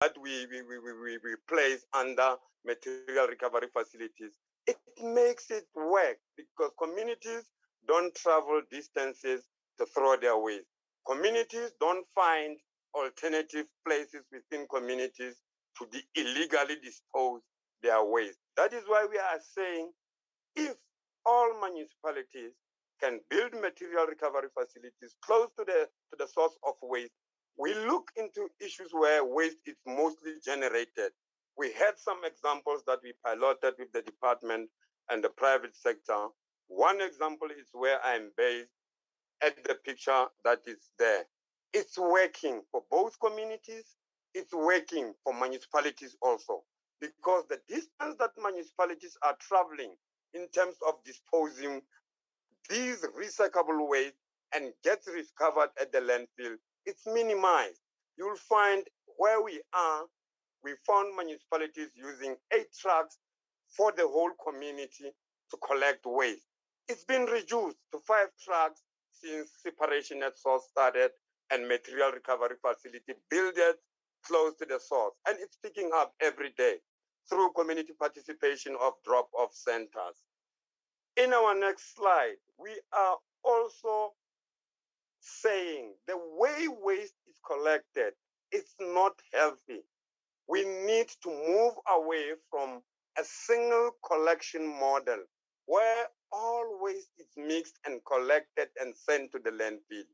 that we place under material recovery facilities, it makes it work because communities don't travel distances to throw their waste. Communities don't find alternative places within communities to illegally dispose their waste. That is why we are saying if all municipalities can build material recovery facilities close to the source of waste, we look into issues where waste is mostly generated. We had some examples that we piloted with the department and the private sector. One example is where I'm based at the picture that is there. It's working for both communities. It's working for municipalities also because the distance that municipalities are traveling in terms of disposing these recyclable waste and gets recovered at the landfill, it's minimized. You'll find where we are, we found municipalities using 8 trucks for the whole community to collect waste. It's been reduced to 5 trucks since separation at source started and material recovery facility built close to the source. And it's picking up every day through community participation of drop-off centers. In our next slide, we are also saying the way waste is collected, it's not healthy. We need to move away from a single collection model where all waste is mixed and collected and sent to the landfill.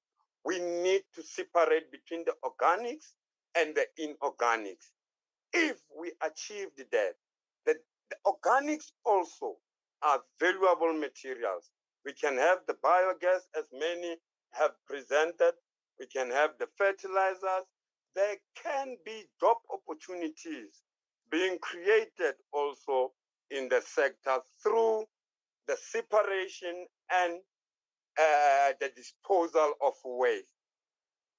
We need to separate between the organics and the inorganics. If we achieved that, the organics also are valuable materials. We can have the biogas, as many have presented. We can have the fertilizers. There can be job opportunities being created also in the sector through the separation and the disposal of waste.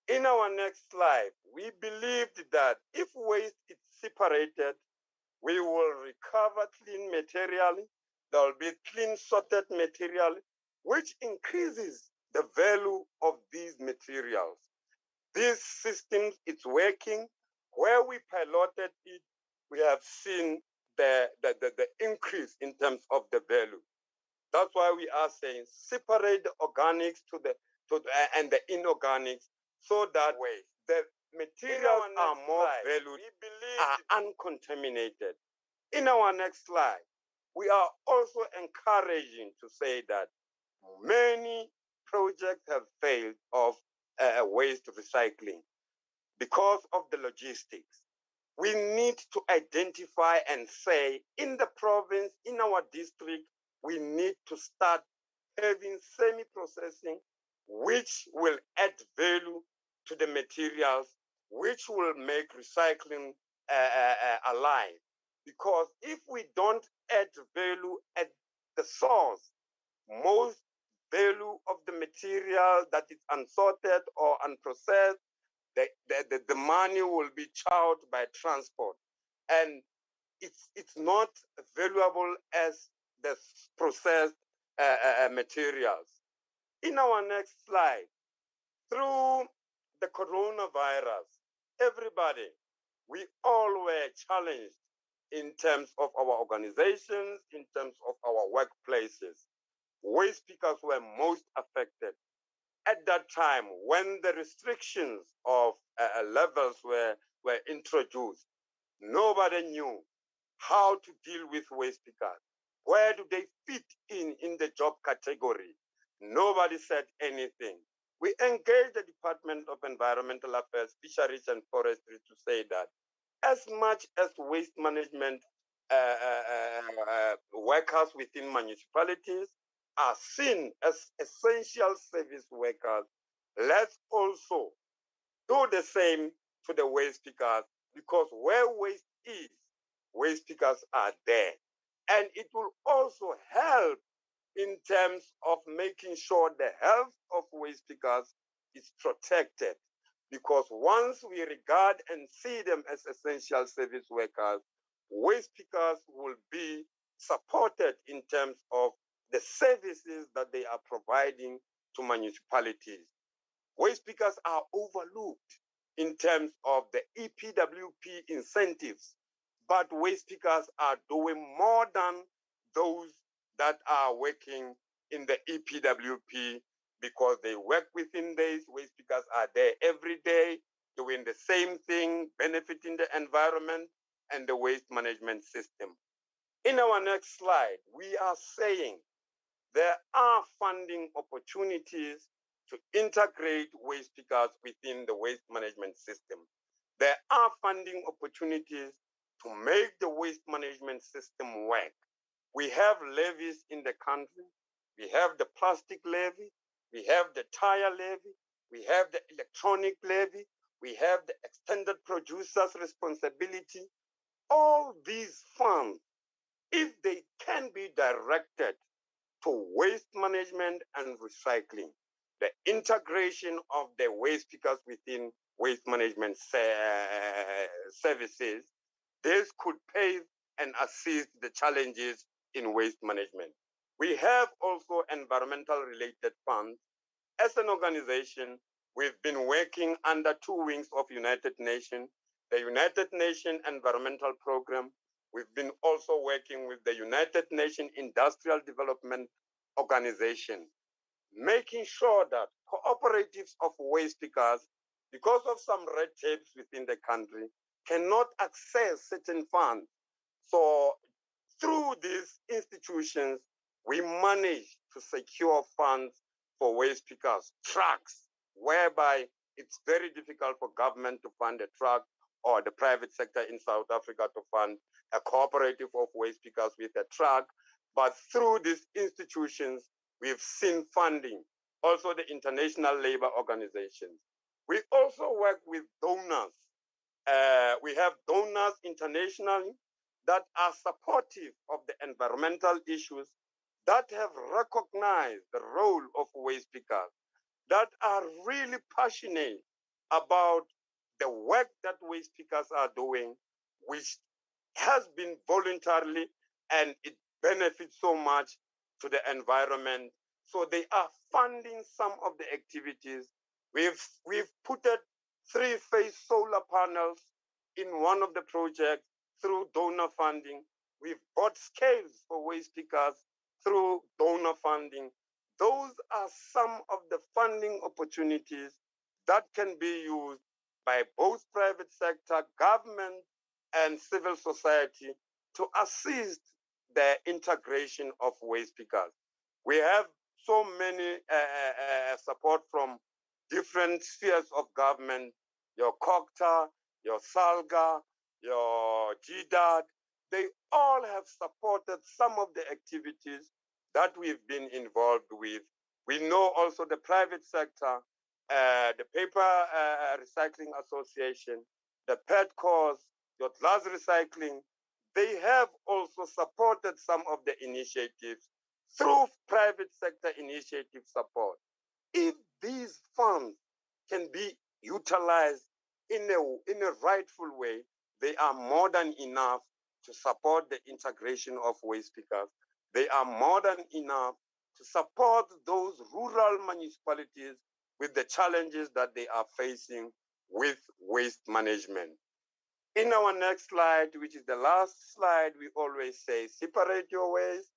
In our next slide, we believed that if waste is separated, we will recover clean material. There will be clean sorted material, which increases the value of these materials. This system is working. Where we piloted it, we have seen the increase in terms of the value. That's why we are saying separate the organics and the inorganics so that way the materials are more valued, are uncontaminated. In our next slide, we are also encouraging to say that many projects have failed of waste recycling because of the logistics. We need to identify and say in the province, in our district, we need to start having semi-processing, which will add value to the materials, which will make recycling alive. Because if we don't add value at the source, most value of the material that is unsorted or unprocessed, the money will be charged by transport. And it's not valuable as the processed materials. In our next slide, through the coronavirus, everybody, we all were challenged in terms of our organizations, in terms of our workplaces. Waste pickers were most affected. At that time, when the restrictions of levels were introduced, nobody knew how to deal with waste pickers. Where do they fit in the job category? Nobody said anything. We engaged the Department of Environmental Affairs, Fisheries, and Forestry to say that as much as waste management workers within municipalities are seen as essential service workers, let's also do the same to the waste pickers, because where waste is, waste pickers are there. And it will also help in terms of making sure the health of waste pickers is protected. Because once we regard and see them as essential service workers, waste pickers will be supported in terms of the services that they are providing to municipalities. Waste pickers are overlooked. in terms of the EPWP incentives, but waste pickers are doing more than those that are working in the EPWP because they work within this. Waste pickers are there every day doing the same thing, benefiting the environment and the waste management system. In our next slide, we are saying there are funding opportunities to integrate waste pickers within the waste management system. There are funding opportunities to make the waste management system work. We have levies in the country. We have the plastic levy. We have the tire levy. We have the electronic levy. We have the extended producer's responsibility. All these funds, if they can be directed to waste management and recycling, the integration of the waste pickers within waste management services, this could pave and assist the challenges in waste management. We have also environmental related funds. As an organization, we've been working under two wings of United Nations, the United Nations Environmental Program. We've been also working with the United Nations Industrial Development Organization, making sure that cooperatives of waste pickers, because of some red tapes within the country, cannot access certain funds. So through these institutions, we manage to secure funds for waste pickers, trucks, whereby it's very difficult for government to fund a truck or the private sector in South Africa to fund a cooperative of waste pickers with a truck. But through these institutions, we've seen funding, also the International Labour Organizations. We also work with donors. We have donors internationally that are supportive of the environmental issues, that have recognized the role of waste pickers, that are really passionate about the work that waste pickers are doing, which has been voluntarily and it benefits so much to the environment. So they are funding some of the activities. We've put 3-phase solar panels in one of the projects through donor funding. We've bought scales for waste pickers through donor funding. Those are some of the funding opportunities that can be used by both private sector, government, and civil society to assist the integration of waste pickers. We have so many support from different spheres of government, your COCTA, your SALGA, your GDAD. They all have supported some of the activities that we've been involved with. We know also the private sector, the Paper Recycling Association, the PETCOS, your glass recycling, they have also supported some of the initiatives through private sector initiative support. If these funds can be utilized in a rightful way, they are more than enough to support the integration of waste pickers. They are more than enough to support those rural municipalities with the challenges that they are facing with waste management. In our next slide, which is the last slide, we always say separate your waste,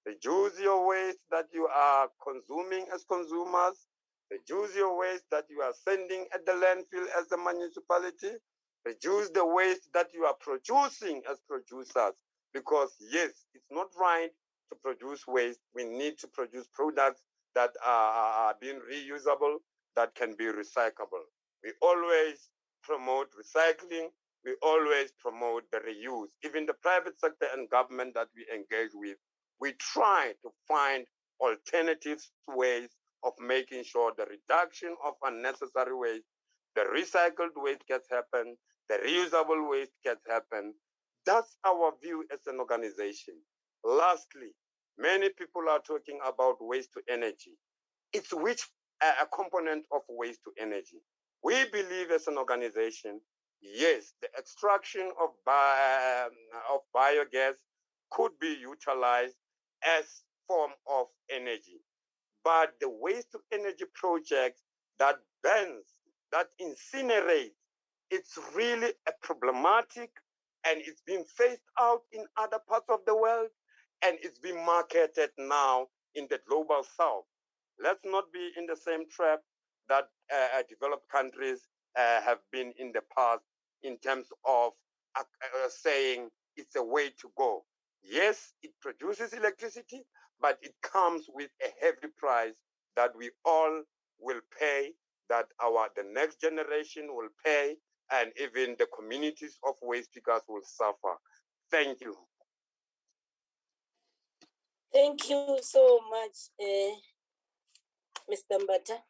reduce your waste that you are consuming as consumers, reduce your waste that you are sending at the landfill as a municipality, reduce the waste that you are producing as producers. Because yes, it's not right to produce waste. We need to produce products that are being reusable, that can be recyclable. We always promote recycling. We always promote the reuse. Even the private sector and government that we engage with, we try to find alternative ways of making sure the reduction of unnecessary waste, the recycled waste gets happen, the reusable waste gets happen. That's our view as an organization. Lastly, many people are talking about waste to energy. It's which a component of waste to energy. We believe as an organization, yes, the extraction of biogas could be utilized as form of energy. But the waste to energy projects that burns that incinerate. It's really a problematic, and it's being phased out in other parts of the world, and it's being marketed now in the global south. Let's not be in the same trap that developed countries have been in the past in terms of saying it's a way to go. Yes, it produces electricity, but it comes with a heavy price that we all will pay, that the next generation will pay, and even the communities of waste pickers will suffer. Thank you. Thank you so much, Mr. Mbata.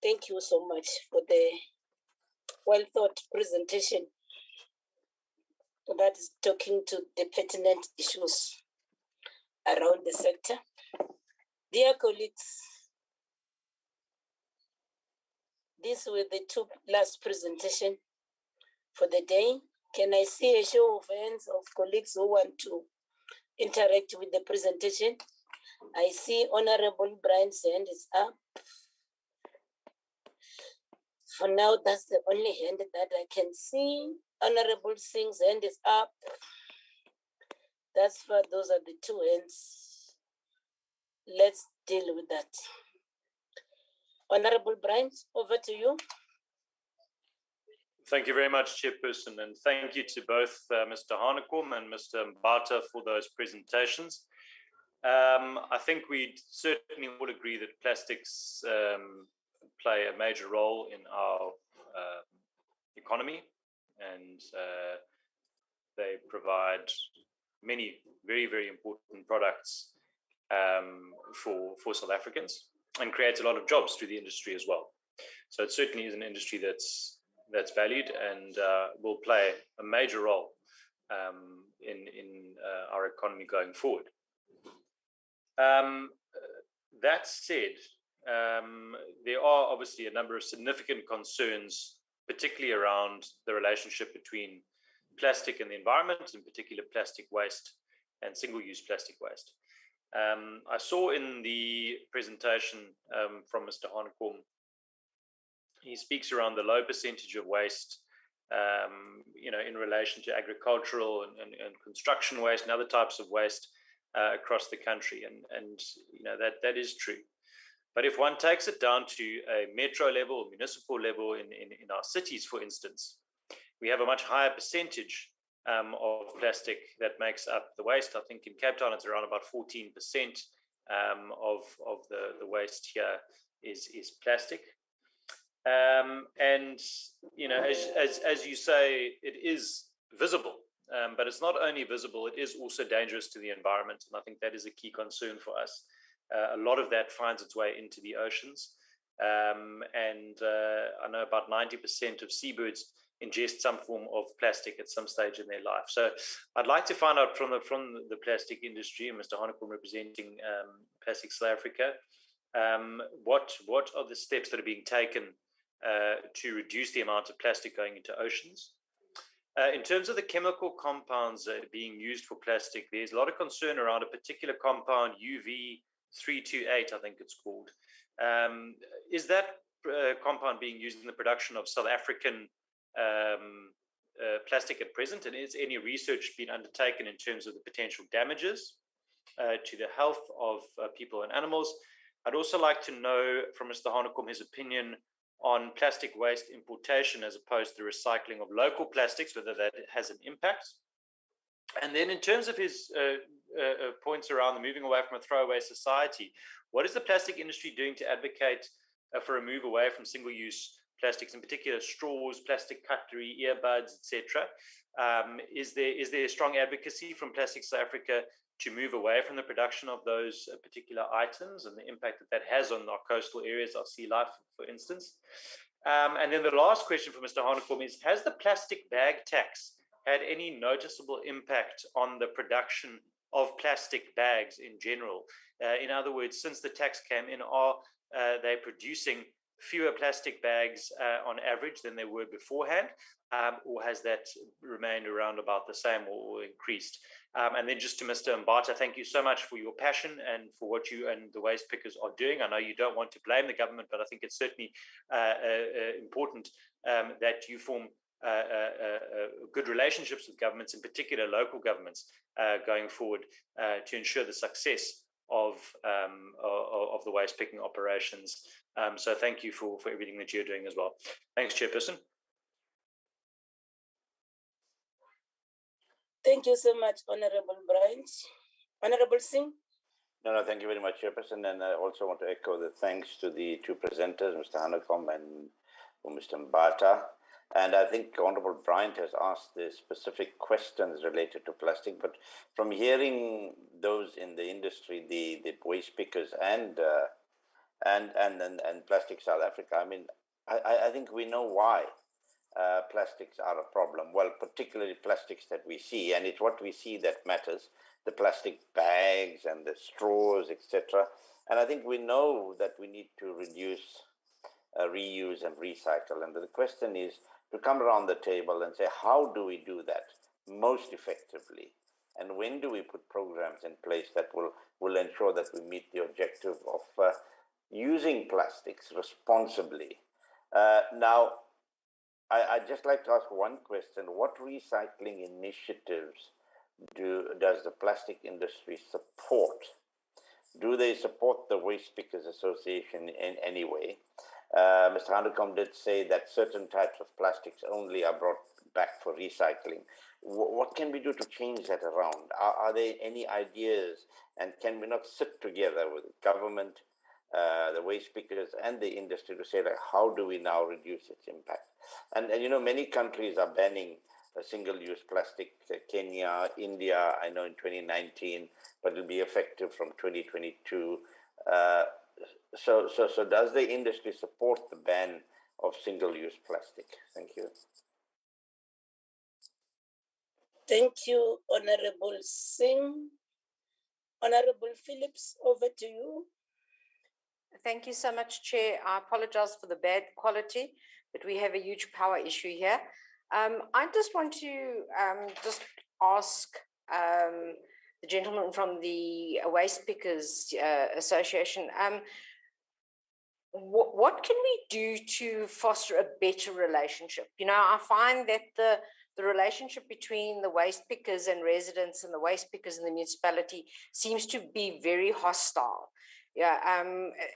Thank you so much for the well-thought presentation that is talking to the pertinent issues around the sector. Dear colleagues, these were the two last presentations for the day. Can I see a show of hands of colleagues who want to interact with the presentation? I see Honorable Brian's hand is up. For now, that's the only hand that I can see. Honorable Singh's hand is up. That's for those are the two hands. Let's deal with that. Honorable Brian, over to you. Thank you very much, Chairperson, and thank you to both Mr. Hanekom and Mr. Mbata for those presentations. I think we certainly would agree that plastics play a major role in our economy, and they provide many very, very important products for South Africans, and creates a lot of jobs through the industry as well. So it certainly is an industry that's valued and will play a major role in our economy going forward. That said, there are obviously a number of significant concerns, particularly around the relationship between plastic and the environment, in particular plastic waste and single-use plastic waste. I saw in the presentation from Mr. Hanekom, he speaks around the low percentage of waste, in relation to agricultural and construction waste and other types of waste across the country, and that is true. But if one takes it down to a metro level, or municipal level in our cities, for instance, we have a much higher percentage of plastic that makes up the waste. I think in Cape Town it's around about 14% of the waste here is plastic. And as you say, it is visible, but it's not only visible, it is also dangerous to the environment, and I think that is a key concern for us. A lot of that finds its way into the oceans, and I know about 90% of seabirds ingest some form of plastic at some stage in their life. So I'd like to find out from the plastic industry, and Mr. Hanekom representing Plastic South Africa, what are the steps that are being taken to reduce the amount of plastic going into oceans. In terms of the chemical compounds that are being used for plastic, there's a lot of concern around a particular compound, UV328, I think it's called. Is that compound being used in the production of South African plastic at present? And is any research being undertaken in terms of the potential damages to the health of people and animals? I'd also like to know from Mr. Hanekom his opinion on plastic waste importation as opposed to recycling of local plastics, whether that has an impact. And then in terms of his points around the moving away from a throwaway society, what is the plastic industry doing to advocate for a move away from single-use plastics, in particular straws, plastic cutlery, earbuds, etc.? Is there a strong advocacy from Plastic South Africa to move away from the production of those particular items and the impact that has on our coastal areas, our sea life, for instance? And then the last question for Mr. Hanekom is, has the plastic bag tax had any noticeable impact on the production of plastic bags in general? In other words, since the tax came in, are they producing fewer plastic bags on average than they were beforehand? or has that remained around about the same or increased? And then just to Mr. Mbata, thank you so much for your passion and for what you and the waste pickers are doing. I know you don't want to blame the government, but I think it's certainly important that you form good relationships with governments, in particular local governments, going forward to ensure the success of the waste picking operations. So thank you for everything that you're doing as well. Thanks, Chairperson. Thank you so much, Honorable Bryant. Honorable Singh. No, thank you very much, Chairperson. And I also want to echo the thanks to the two presenters, Mr. Hanekom and Mr. Mbata. And I think Honorable Bryant has asked the specific questions related to plastic, but from hearing those in the industry, the waste pickers and Plastic South Africa, I mean, I think we know why plastics are a problem. Well, particularly plastics that we see, and it's what we see that matters, the plastic bags and the straws, etc. And I think we know that we need to reduce, reuse and recycle. And the question is to come around the table and say, how do we do that most effectively? And when do we put programs in place that will ensure that we meet the objective of using plastics responsibly? Now, I'd just like to ask one question. What recycling initiatives does the plastic industry support? Do they support the Waste Pickers Association in any way? Mr. Hanekom did say that certain types of plastics only are brought back for recycling. What can we do to change that around? Are there any ideas, and can we not sit together with the government, the waste pickers and the industry to say, like, how do we now reduce its impact? And you know, many countries are banning single-use plastic. Kenya, India, I know in 2019, but it'll be effective from 2022. So does the industry support the ban of single-use plastic? Thank you. Thank you, Honorable Singh. Honorable Phillips, over to you. Thank you so much, Chair. I apologize for the bad quality, but we have a huge power issue here. I just want to just ask the gentleman from the Waste Pickers Association, what can we do to foster a better relationship? You know, I find that the relationship between the waste pickers and residents and the waste pickers in the municipality seems to be very hostile. Yeah,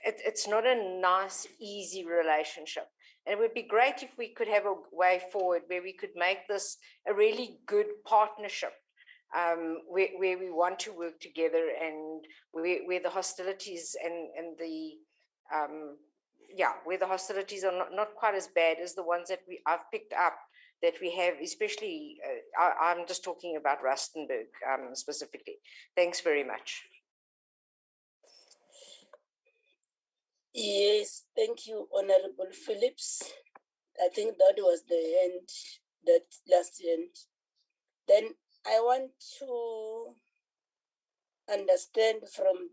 it's not a nice, easy relationship. And it would be great if we could have a way forward where we could make this a really good partnership, where we want to work together, and where the hostilities and the where the hostilities are not quite as bad as the ones that I've picked up that we have, especially, I'm just talking about Rustenburg specifically. Thanks very much. Yes, thank you, Honorable Phillips. I think that was the end, that last end. Then I want to understand from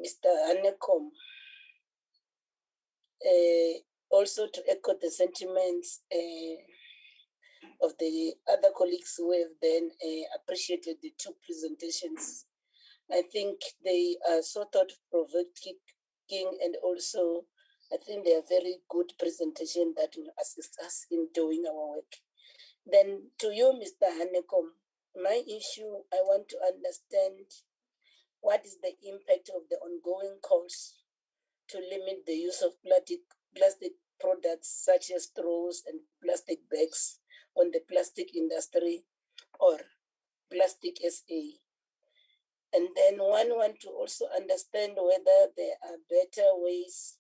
Mr. Hanekom, also to echo the sentiments of the other colleagues who have then appreciated the two presentations. I think they are so thought-provoking, and also I think they are very good presentation that will assist us in doing our work. Then to you, Mr. Hanekom, my issue, I want to understand what is the impact of the ongoing calls to limit the use of plastic products such as straws and plastic bags on the plastic industry or Plastic SA. And then one want to also understand whether there are better ways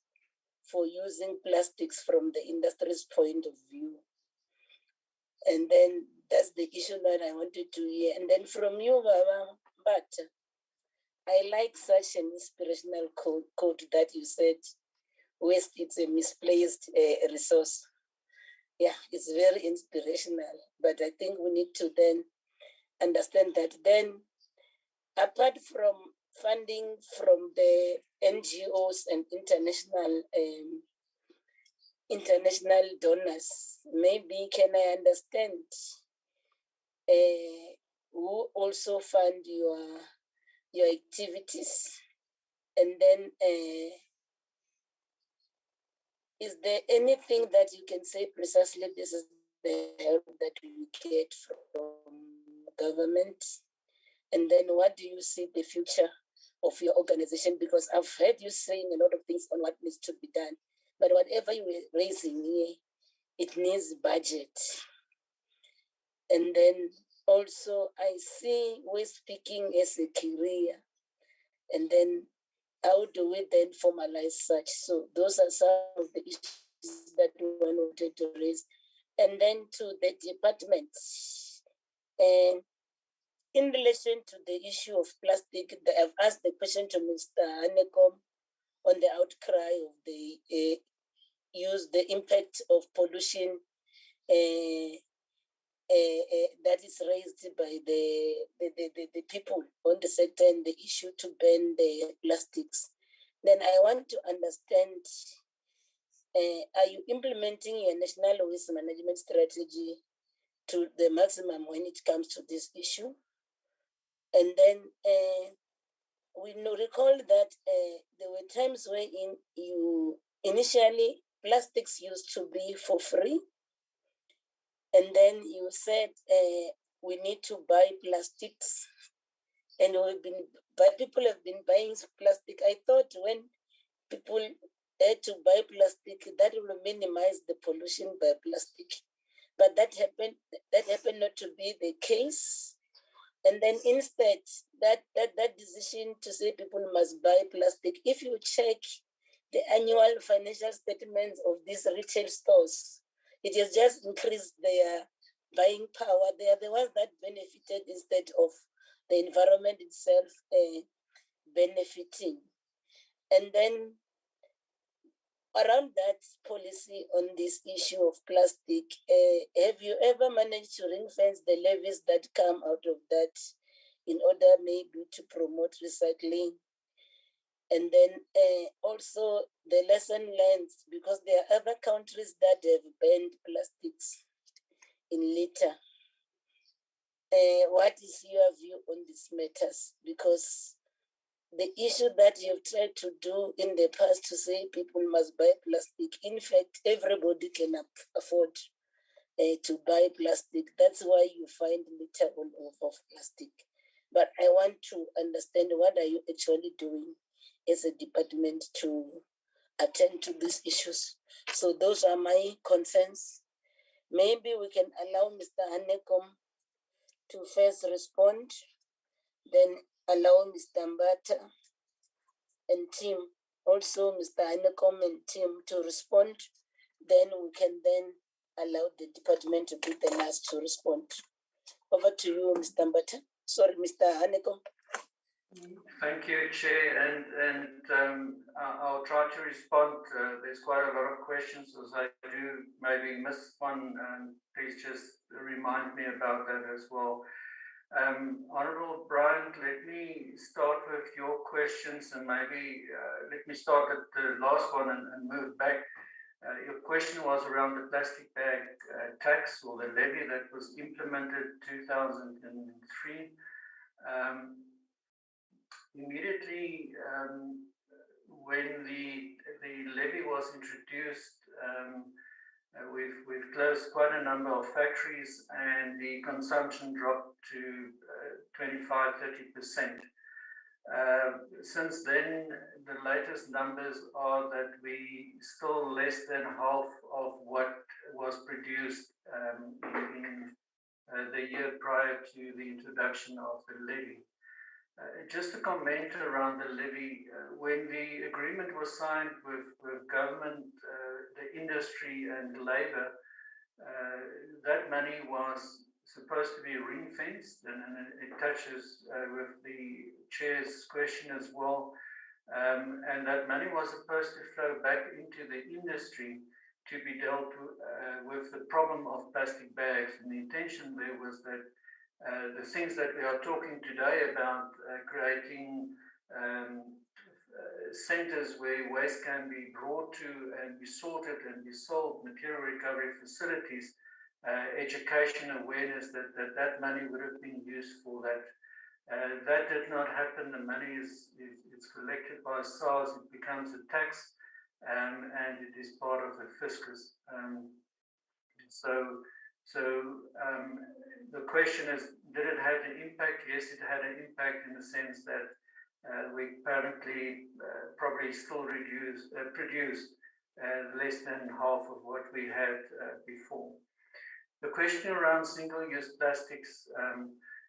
for using plastics from the industry's point of view. And then that's the issue that I wanted to hear. And then from you, Baba, but I like such an inspirational quote that you said, waste is a misplaced resource. Yeah, it's very inspirational, but I think we need to then understand that then, apart from funding from the NGOs and international international donors. Maybe can I understand who also fund your activities? And then is there anything that you can say precisely this is the help that we get from government? And then what do you see the future of your organization? Because I've heard you saying a lot of things on what needs to be done, but whatever you were raising here, it needs budget. And then also I see waste picking as a career. And then how do we then formalize such? So those are some of the issues that we wanted to raise. And then to the department, and in relation to the issue of plastic, I've asked the question to Mr. Hanekom on the outcry of the impact of pollution that is raised by the people on the sector and the issue to ban the plastics. Then I want to understand, are you implementing your national waste management strategy to the maximum when it comes to this issue? And then we recall that there were times wherein you initially plastics used to be for free, and then you said we need to buy plastics, and people have been buying plastic. I thought when people had to buy plastic, that will minimize the pollution by plastic, but that happened not to be the case. And then instead, that decision to say people must buy plastic, if you check the annual financial statements of these retail stores, it has just increased their buying power. They are the ones that benefited instead of the environment itself benefiting. And then around that policy on this issue of plastic, have you ever managed to ring fence the levies that come out of that in order maybe to promote recycling? And then also the lesson learned, because there are other countries that have banned plastics in litter. What is your view on these matters? Because the issue that you've tried to do in the past to say people must buy plastic, in fact, everybody can afford to buy plastic. That's why you find litter all over plastic. But I want to understand, what are you actually doing as a department to attend to these issues? So those are my concerns. Maybe we can allow Mr. Hanekom to first respond, then allow Mr. Mbata and team, also Mr. Hanekom and team to respond. Then we can then allow the department to be the last to respond. Over to you, Mr. Mbata. Sorry, Mr. Hanekom. Thank you, Chair, and I'll try to respond. There's quite a lot of questions, as I do maybe miss one, please just remind me about that as well. Honourable Bryant, let me start with your questions, and maybe let me start at the last one and move back. Your question was around the plastic bag tax, or the levy that was implemented 2003. Immediately when the levy was introduced, we've closed quite a number of factories, and the consumption dropped to 25-30%. Since then, the latest numbers are that we still less than half of what was produced in the year prior to the introduction of the levy. Just a comment around the levy. When the agreement was signed with government, the industry and labour, that money was supposed to be ring-fenced, and it touches with the Chair's question as well. And that money was supposed to flow back into the industry to be dealt with the problem of plastic bags. And the intention there was that the things that we are talking today about, creating centers where waste can be brought to and be sorted and be sold, material recovery facilities, education awareness that money would have been used for that. That did not happen. The money is collected by SARS, it becomes a tax, and it is part of the fiscus. The question is, did it have an impact? Yes, it had an impact in the sense that we apparently probably still produced less than half of what we had before. The question around single-use plastics,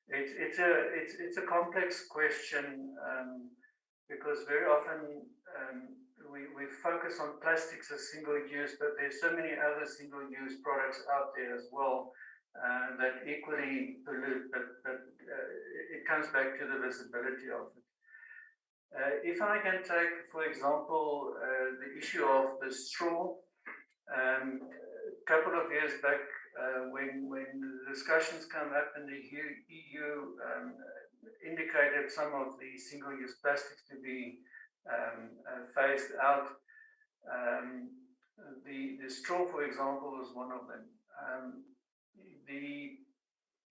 it's a complex question because very often we focus on plastics as single-use, but there's so many other single-use products out there as well that equally pollute, but it comes back to the visibility of it. If I can take, for example, the issue of the straw, a couple of years back, when the discussions come up in the EU indicated some of the single-use plastics to be phased out. The straw, for example, was one of them. The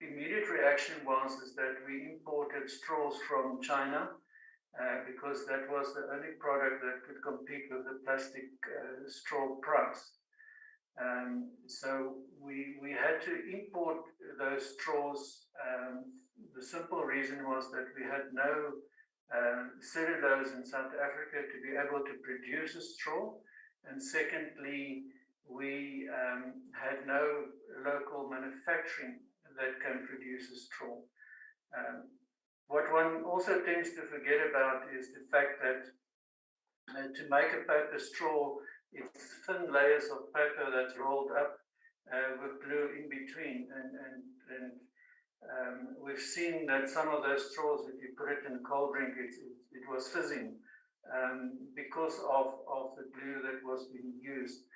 immediate reaction was that we imported straws from China because that was the only product that could compete with the plastic straw price. So we had to import those straws. The simple reason was that we had no cellulose in South Africa to be able to produce a straw. And secondly, we had no local manufacturing that can produce a straw. What one also tends to forget about is the fact that to make a paper straw, it's thin layers of paper that's rolled up with glue in between. And we've seen that some of those straws, if you put it in a cold drink, it was fizzing because of the glue that was being used.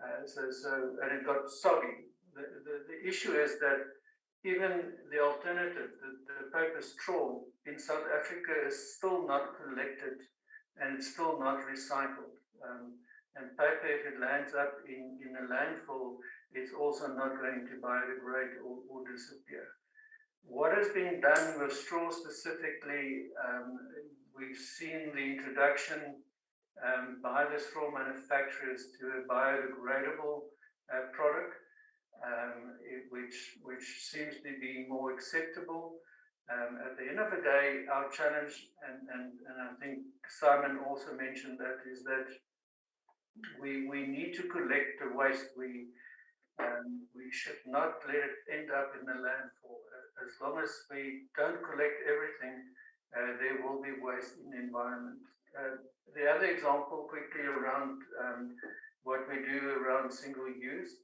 And it got soggy. The issue is that even the alternative, the paper straw in South Africa is still not collected and it's still not recycled. And paper, if it lands up in a landfill, it's also not going to biodegrade or disappear. What has been done with straw specifically, we've seen the introduction by the straw manufacturers to a biodegradable product, which seems to be more acceptable. At the end of the day, our challenge, and I think Simon also mentioned that, is that we need to collect the waste. We should not let it end up in the landfill. As long as we don't collect everything, there will be waste in the environment. The other example quickly around what we do around single-use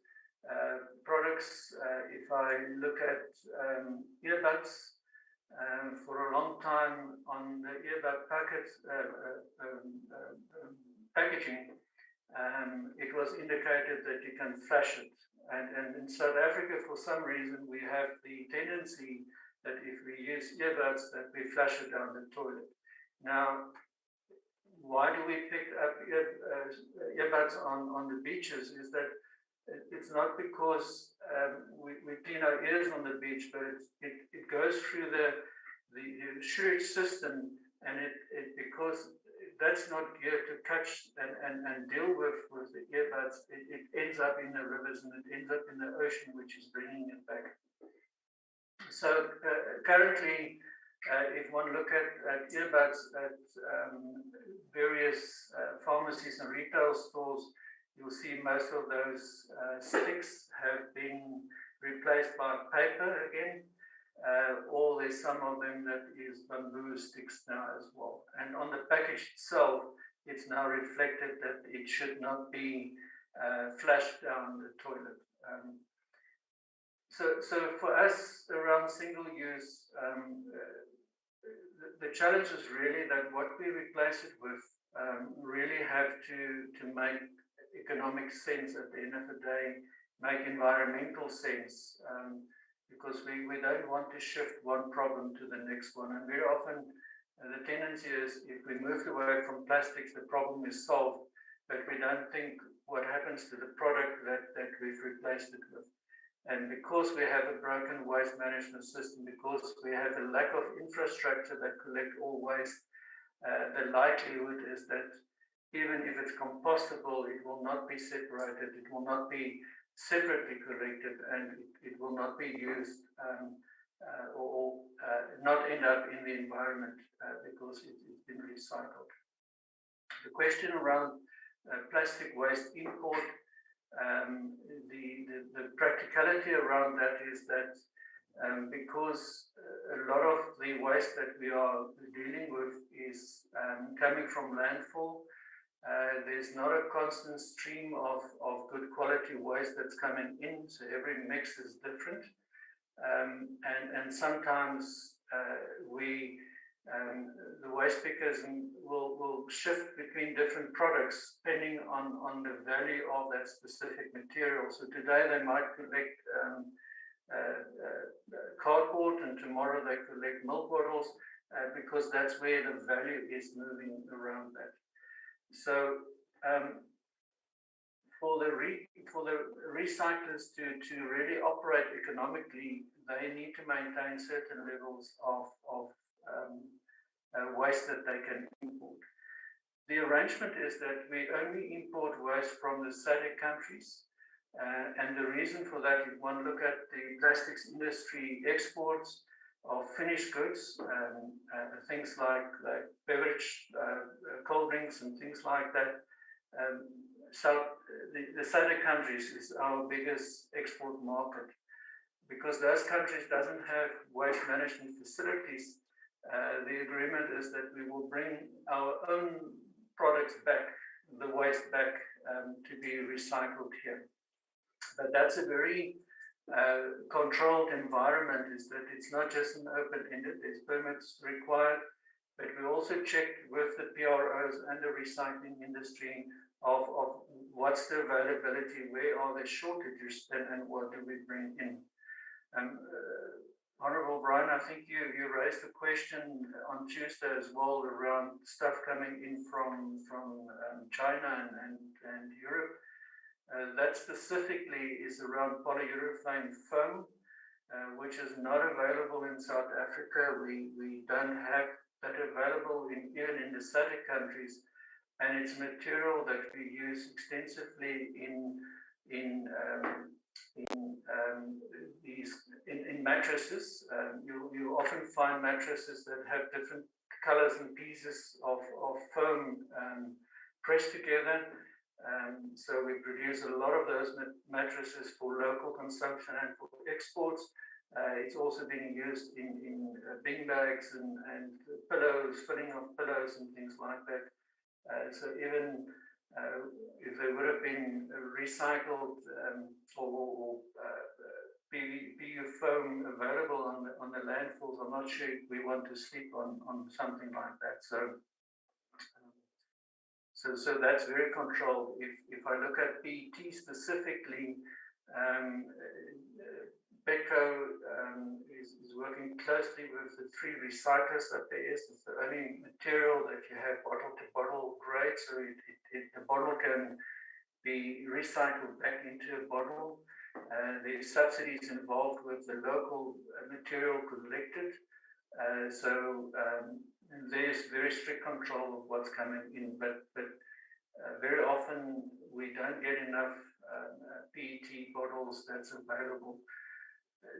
products, if I look at earbuds, for a long time on the earbud packaging, it was indicated that you can flush it. And in South Africa, for some reason, we have the tendency that if we use earbuds, that we flush it down the toilet. Now, why do we pick up earbuds on the beaches? Is that it's not because we clean our ears on the beach, but it goes through the sewage system, and it because that's not geared to catch and deal with the earbuds. It ends up in the rivers and it ends up in the ocean, which is bringing it back. So currently, if one look at earbuds at various pharmacies and retail stores, you'll see most of those sticks have been replaced by paper again, or there's some of them that is bamboo sticks now as well. And on the package itself, it's now reflected that it should not be flushed down the toilet. So for us around single use, the challenge is really that what we replace it with really have to make economic sense at the end of the day, make environmental sense, because we don't want to shift one problem to the next one. And very often The tendency is if we move away from plastics, the problem is solved, but we don't think what happens to the product that we've replaced it with. And because we have a broken waste management system, because we have a lack of infrastructure that collect all waste, the likelihood is that even if it's compostable, it will not be separated, it will not be separately collected, and it will not be used or not end up in the environment because it's been recycled. The question around plastic waste import, the practicality around that is that because a lot of the waste that we are dealing with is coming from landfill, there's not a constant stream of good quality waste that's coming in, so every mix is different. And sometimes the waste pickers will shift between different products depending on the value of that specific material. So today they might collect cardboard, and tomorrow they collect milk bottles because that's where the value is moving around that. So for the recyclers to really operate economically, they need to maintain certain levels of waste that they can import. The arrangement is that we only import waste from the SADC countries. And the reason for that, if one look at the plastics industry exports of finished goods, things like beverage, cold drinks and things like that, so the SADC countries is our biggest export market. Because those countries doesn't have waste management facilities, the agreement is that we will bring our own products back, the waste back to be recycled here. But that's a very controlled environment, is that it's not just an open-ended, there's permits required, but we also checked with the PROs and the recycling industry of what's the availability, where are the shortages, and what do we bring in. Honorable Brian, I think you raised the question on Tuesday as well around stuff coming in from China and Europe. That specifically is around polyurethane foam, which is not available in South Africa. We don't have that available even in the SADC countries, and it's material that we use extensively in mattresses. You often find mattresses that have different colors and pieces of foam pressed together. So we produce a lot of those mattresses for local consumption and for exports. It's also being used in bin bags and pillows, filling of pillows and things like that. So even if they would have been recycled or PU foam available on the landfills, I'm not sure if we want to sleep on something like that. So that's very controlled. If I look at PET specifically, Petco is working closely with the 3 recyclers that there is. It's the only material that you have bottle-to-bottle grade, so the bottle can be recycled back into a bottle. There's subsidies involved with the local material collected. So there's very strict control of what's coming in, but very often we don't get enough PET bottles that's available.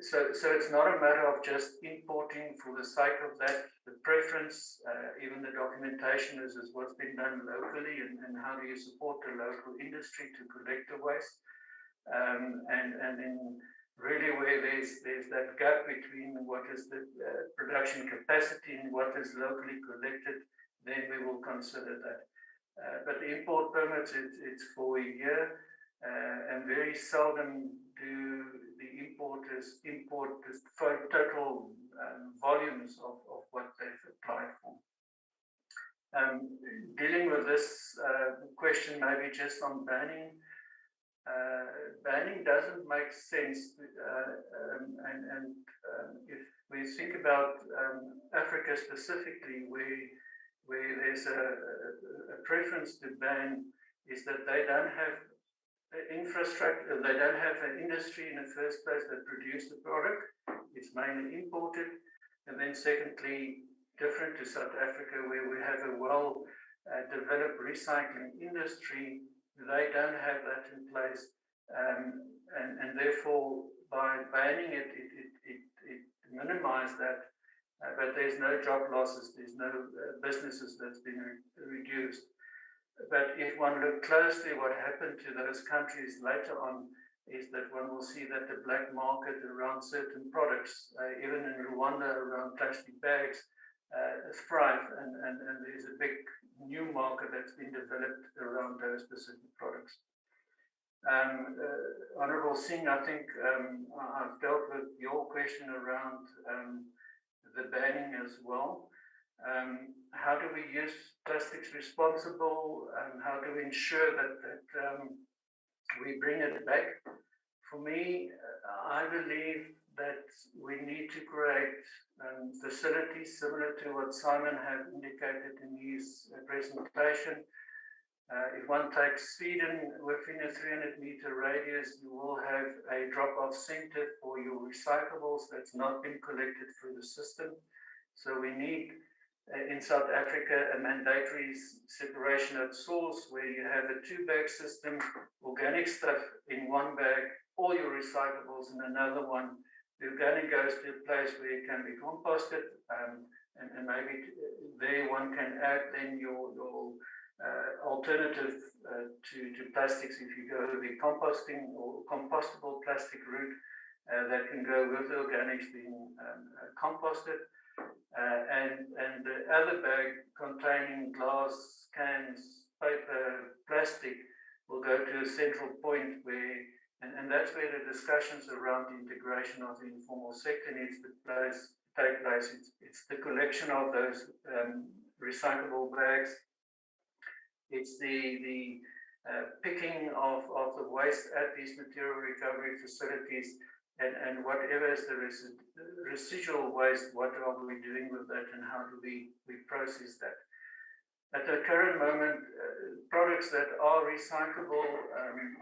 So it's not a matter of just importing for the sake of that. The preference, even the documentation is what's been done locally, and how do you support the local industry to collect the waste. And then really where there's that gap between what is the production capacity and what is locally collected, then we will consider that. But the import permits, it's for a year, and very seldom do the importers import the total volumes of what they've applied for. Dealing with this question, maybe just on banning. Banning doesn't make sense, and if we we think about Africa specifically, where there's a preference to ban, is that they don't have infrastructure, they don't have an industry in the first place that produce the product. It's mainly imported. And then secondly, different to South Africa, where we have a well developed recycling industry, they don't have that in place. And therefore, by banning it, it minimizes that. But there's no job losses, there's no businesses that's been reduced. But if one look closely, what happened to those countries later on is that one will see that the black market around certain products, even in Rwanda around plastic bags, thrive, and there's a big new market that's been developed around those specific products. Honorable Singh, I think I've dealt with your question around the banning as well. How do we use plastics responsible, and how do we ensure that we bring it back? For me, I believe that we need to create facilities similar to what Simon had indicated in his presentation. If one takes Sweden, within a 300-meter radius, you will have a drop-off center for your recyclables that's not been collected through the system. So we need, in South Africa, a mandatory separation at source where you have a 2-bag system, organic stuff in one bag, all your recyclables in another one. The organic goes to a place where it can be composted, and maybe there one can add then your alternative to plastics if you go the composting or compostable plastic route that can go with the organics being composted. And the other bag containing glass, cans, paper, plastic will go to a central point where, and that's where the discussions around the integration of the informal sector needs to take place. It's the collection of those recyclable bags. It's the picking of the waste at these material recovery facilities, and whatever is the residual waste, what are we doing with that, and how do we process that? At the current moment, products that are recyclable,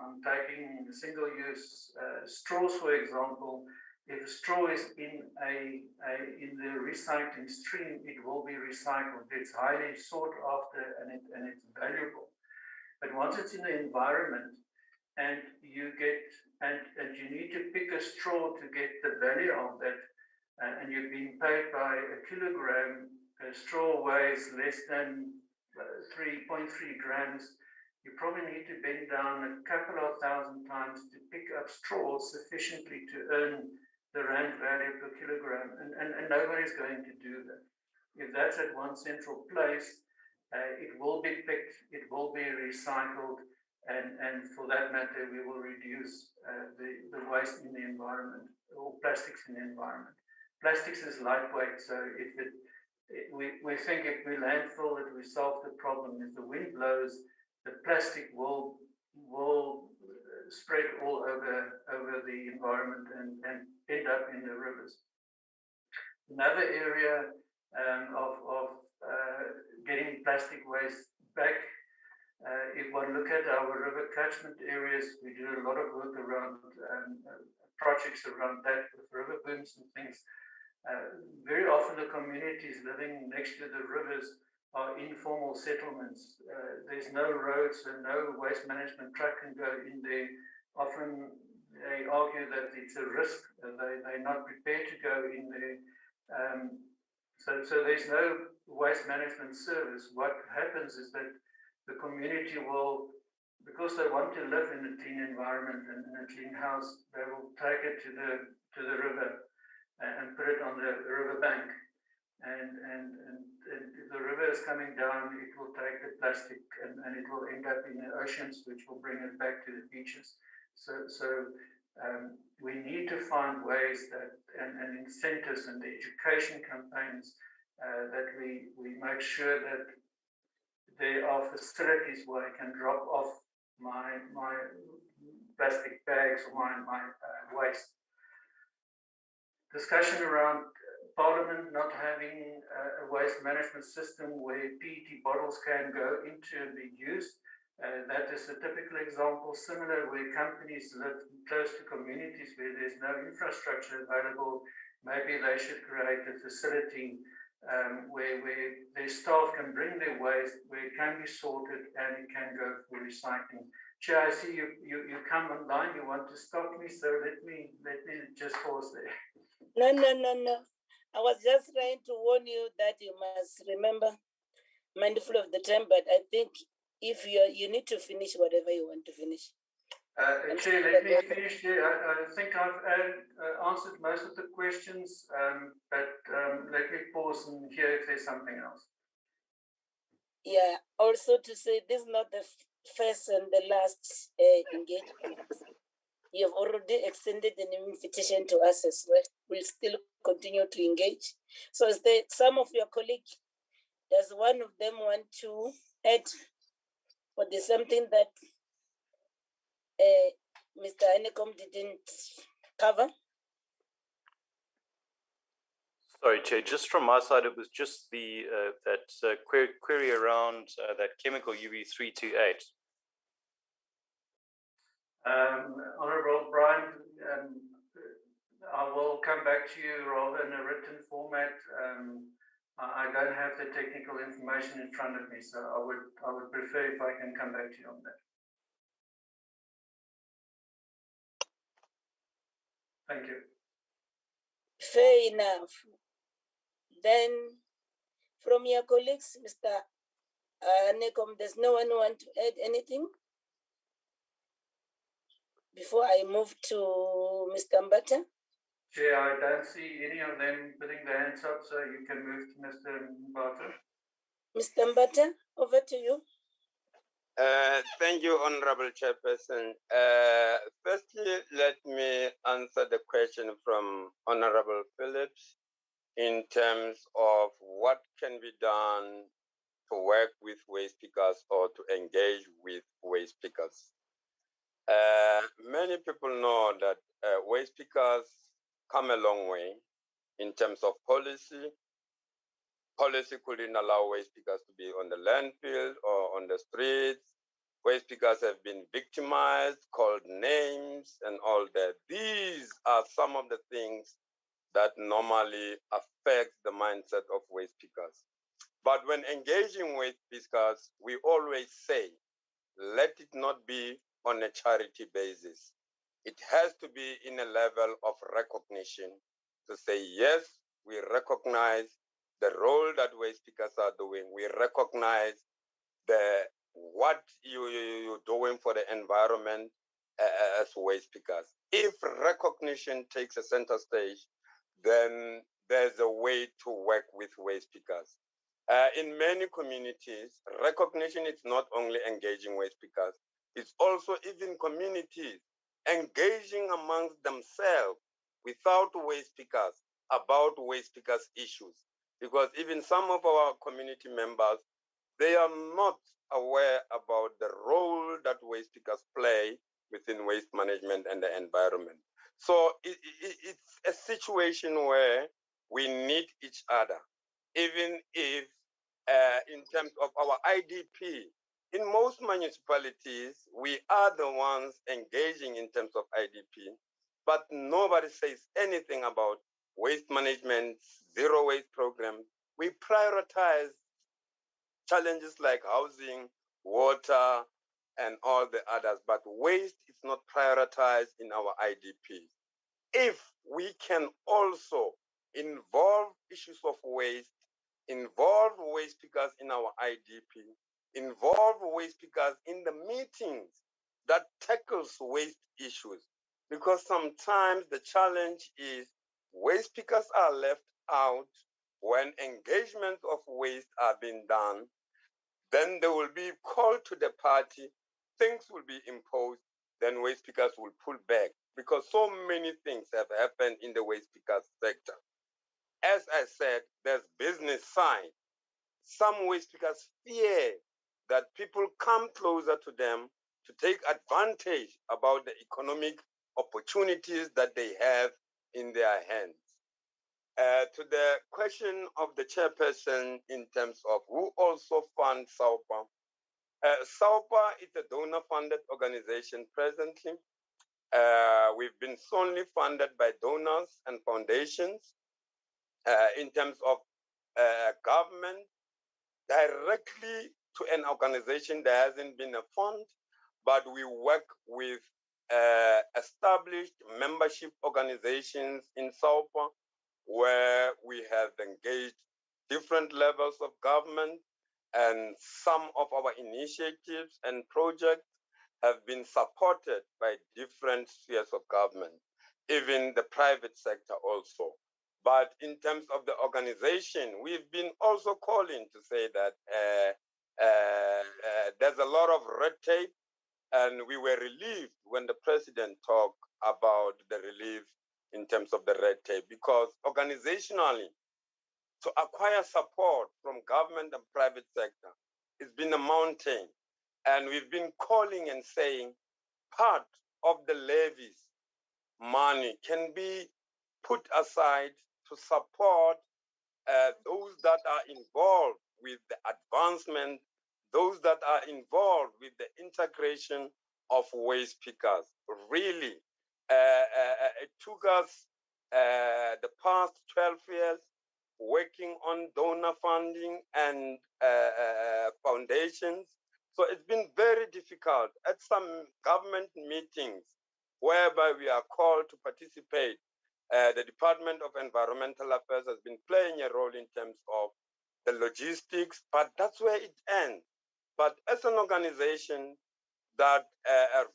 I'm taking single-use straws, for example. If a straw is in the recycling stream, it will be recycled. It's highly sought after, and it's valuable. But once it's in the environment, and you need to pick a straw to get the value of that, and you're being paid by a kilogram. A straw weighs less than 3.3 grams. You probably need to bend down a couple of thousand times to pick up straws sufficiently to earn the rand value per kilogram, and nobody's going to do that. If that's at one central place, it will be picked, it will be recycled, and for that matter, we will reduce the waste in the environment, or plastics in the environment. Plastics is lightweight, so we think if we landfill it, we solve the problem. If the wind blows, the plastic will spread all over the environment and end up in the rivers. Another area of getting plastic waste back, if one look at our river catchment areas, we do a lot of work around projects around that with river booms and things. Very often the communities living next to the rivers are informal settlements. There's no roads and no waste management truck can go in there. Often they argue that it's a risk, they're not prepared to go in there. So there's no waste management service. What happens is that the community will, because they want to live in a clean environment and in a clean house, they will take it to the river and put it on the river bank. And if the river is coming down, it will take the plastic and it will end up in the oceans, which will bring it back to the beaches. So we need to find ways that, and incentives and the education campaigns that we make sure that there are facilities where I can drop off my plastic bags or my waste. Discussion around Parliament not having a waste management system where PET bottles can go into and be used. That is a typical example. Similar, where companies live close to communities where there's no infrastructure available, maybe they should create a facility where their staff can bring their waste, where it can be sorted and it can go for recycling. Chair, I see you come online. You want to stop me, so let me just pause there. No. I was just trying to warn you that you must remember, mindful of the time, but I think if you need to finish whatever you want to finish. Chair, let me finish there. I think I've answered most of the questions, but let me pause and hear if there's something else. Yeah, also to say this is not the first and the last engagement. You have already extended an invitation to us as well. We'll still continue to engage. So is there some of your colleagues, does one of them want to add, or there's something that Mr. Anekom didn't cover? Sorry, Chair, just from my side, it was just the that query around that chemical UB328. Honourable Brian, I will come back to you rather in a written format. I don't have the technical information in front of me, so I would prefer if I can come back to you on that. Thank you. Fair enough. Then, from your colleagues, Mr. Anekom, there's no one who want to add anything? Before I move to Mr. Mbata? Chair, I don't see any of them putting their hands up, so you can move to Mr. Mbata. Mr. Mbata, over to you. Thank you, Honorable Chairperson. Firstly, let me answer the question from Honorable Phillips in terms of what can be done to work with waste pickers or to engage with waste pickers. Many people know that waste pickers come a long way in terms of policy. Policy couldn't allow waste pickers to be on the landfill or on the streets. Waste pickers have been victimized, called names, and all that. These are some of the things that normally affect the mindset of waste pickers. But when engaging waste pickers, we always say, let it not be on a charity basis. It has to be in a level of recognition to say, yes, we recognize the role that waste pickers are doing. We recognize what you're doing for the environment as waste pickers. If recognition takes a center stage, then there's a way to work with waste pickers. In many communities, recognition is not only engaging waste pickers, it's also even communities engaging amongst themselves without waste pickers about waste pickers issues. Because even some of our community members, they are not aware about the role that waste pickers play within waste management and the environment. So it's a situation where we need each other, even if in terms of our IDP, in most municipalities, we are the ones engaging in terms of IDP, but nobody says anything about waste management, zero waste program. We prioritize challenges like housing, water, and all the others, but waste is not prioritized in our IDP. If we can also involve issues of waste, involve waste pickers in our IDP, involve waste pickers in the meetings that tackles waste issues, because sometimes the challenge is waste pickers are left out when engagement of waste are being done. Then they will be called to the party, things will be imposed, then waste pickers will pull back because so many things have happened in the waste pickers sector. As I said, there's business side. Some waste pickers fear that people come closer to them to take advantage about the economic opportunities that they have in their hands. To the question of the chairperson in terms of who also funds SAUPA, SAUPA is a donor-funded organization presently. We've been solely funded by donors and foundations. In terms of government, directly to an organization, there hasn't been a fund, but we work with established membership organizations in SAUPA, where we have engaged different levels of government, and some of our initiatives and projects have been supported by different spheres of government, even the private sector also. But in terms of the organization, we've been also calling to say that there's a lot of red tape, and we were relieved when the president talked about the relief in terms of the red tape, because organizationally, to acquire support from government and private sector, it's been a mountain. And we've been calling and saying part of the levies money can be put aside to support those that are involved with the advancement, those that are involved with the integration of waste pickers. Really, it took us the past 12 years working on donor funding and foundations. So it's been very difficult at some government meetings whereby we are called to participate. The Department of Environmental Affairs has been playing a role in terms of the logistics, but that's where it ends. But as an organization that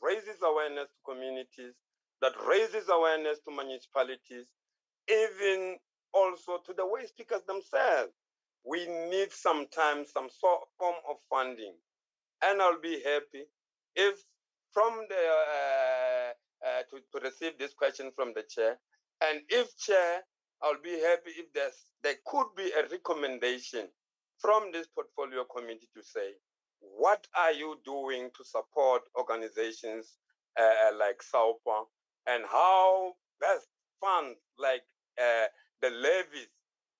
raises awareness to communities, that raises awareness to municipalities, even also to the waste pickers themselves, we need sometimes some sort of form of funding. And I'll be happy if from the to receive this question from the chair. And if chair, I'll be happy if there could be a recommendation from this portfolio committee to say, what are you doing to support organizations like SAUPA, and how best funds like the levies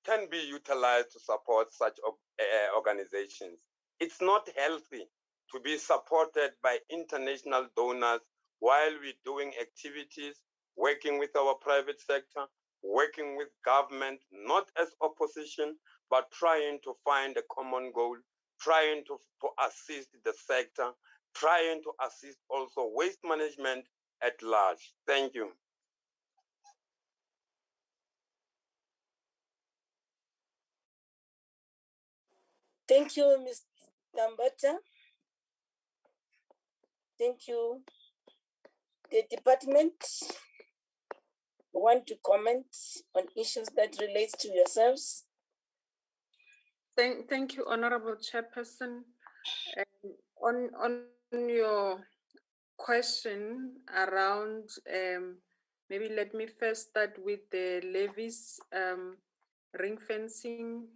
can be utilized to support such organizations? It's not healthy to be supported by international donors while we're doing activities, working with our private sector, working with government, not as opposition, but trying to find a common goal, trying to assist the sector, trying to assist also waste management at large. Thank you. Thank you, Ms. Tambata. Thank you. The department want to comment on issues that relates to yourselves? Thank you, Honorable Chairperson. On your question around, maybe let me first start with the levies, ring fencing.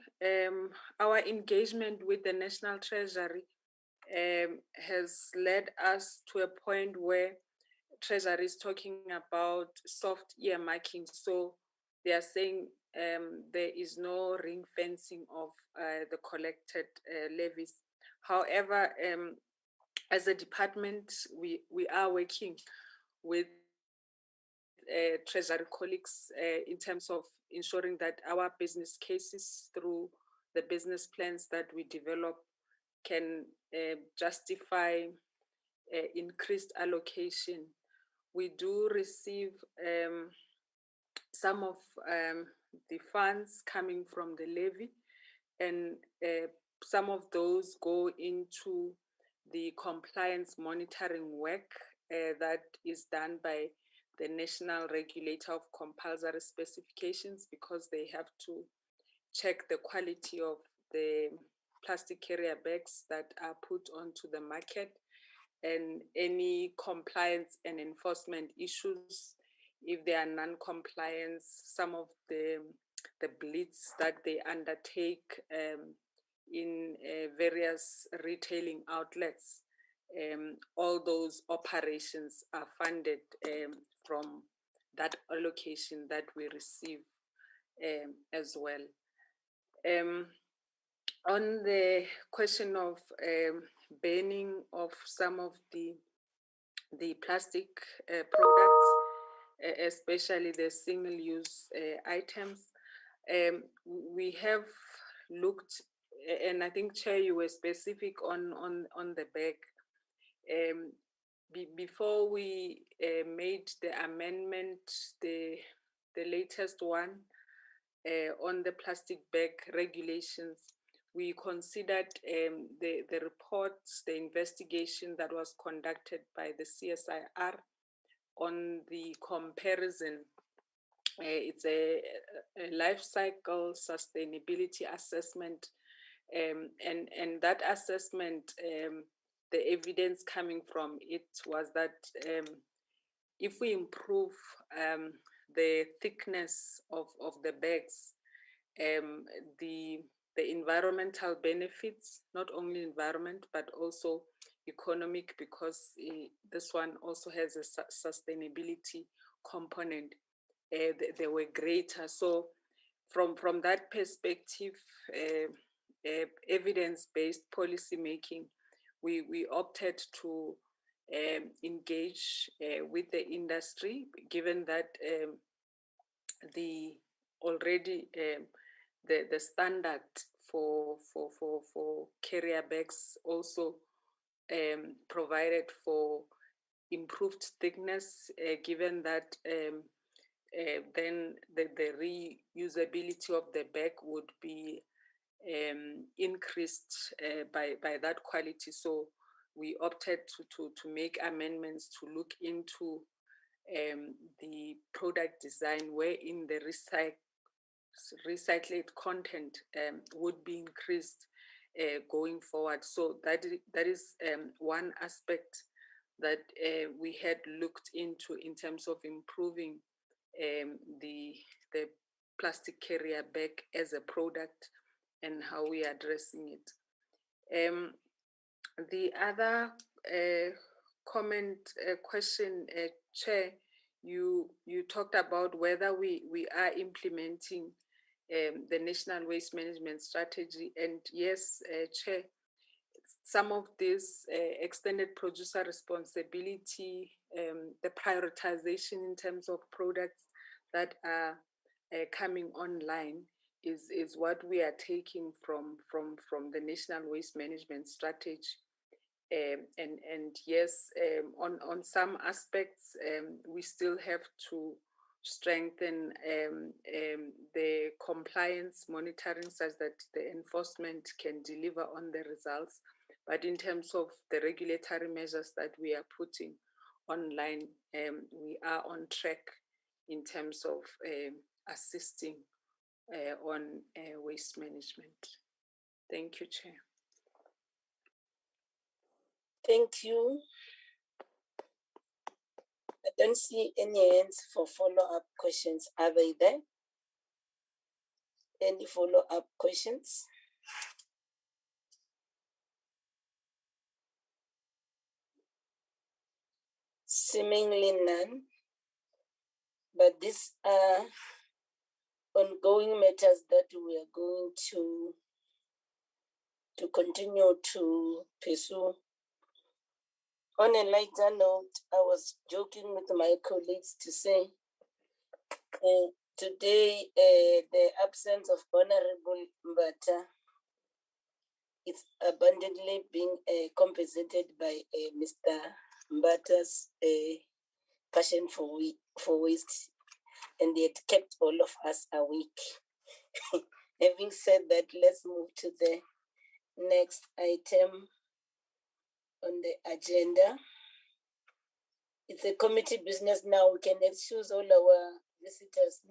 Our engagement with the National Treasury has led us to a point where Treasury is talking about soft earmarking. So they are saying there is no ring fencing of the collected levies. However, as a department, we are working with Treasury colleagues in terms of ensuring that our business cases through the business plans that we develop can justify increased allocation. We do receive some of the funds coming from the levy, and some of those go into the compliance monitoring work that is done by the National Regulator of Compulsory Specifications, because they have to check the quality of the plastic carrier bags that are put onto the market, and any compliance and enforcement issues. If there are non-compliance, some of the blitz that they undertake in various retailing outlets, all those operations are funded from that allocation that we receive. as well. On the question of banning of some of the plastic products, especially the single-use items, we have looked, and I think, Chair, you were specific on the bag. Before we made the amendment, the latest one on the plastic bag regulations, we considered the reports, the investigation that was conducted by the CSIR on the comparison. It's a life cycle sustainability assessment, and that assessment, the evidence coming from it was that if we improve the thickness of the bags, the environmental benefits, not only environment, but also economic, because this one also has a sustainability component, they were greater. So from that perspective, evidence-based policy making, we opted to engage with the industry, given that the standard for carrier bags also provided for improved thickness, given that then the reusability of the bag would be increased by that quality. So we opted to make amendments to look into the product design, wherein the recycled content would be increased going forward. So that is one aspect that we had looked into in terms of improving the plastic carrier bag as a product and how we are addressing it. The other comment, question, Chair, you talked about whether we are implementing the National Waste Management Strategy. And yes, Chair, some of this extended producer responsibility, the prioritization in terms of products that are coming online is what we are taking from the National Waste Management Strategy. And yes, on some aspects, we still have to strengthen the compliance monitoring such that the enforcement can deliver on the results. But in terms of the regulatory measures that we are putting online, we are on track in terms of assisting on waste management. Thank you, Chair. Thank you. I don't see any hands for follow-up questions. Are they there? Any follow-up questions? Seemingly none. But these are ongoing matters that we are going to continue to pursue. On a lighter note, I was joking with my colleagues to say today the absence of Honorable Mbata is abundantly being compensated by Mr. Mbata's passion for waste, and he had kept all of us awake. Having said that, let's move to the next item on the agenda. It's a committee business now. We can excuse all our visitors,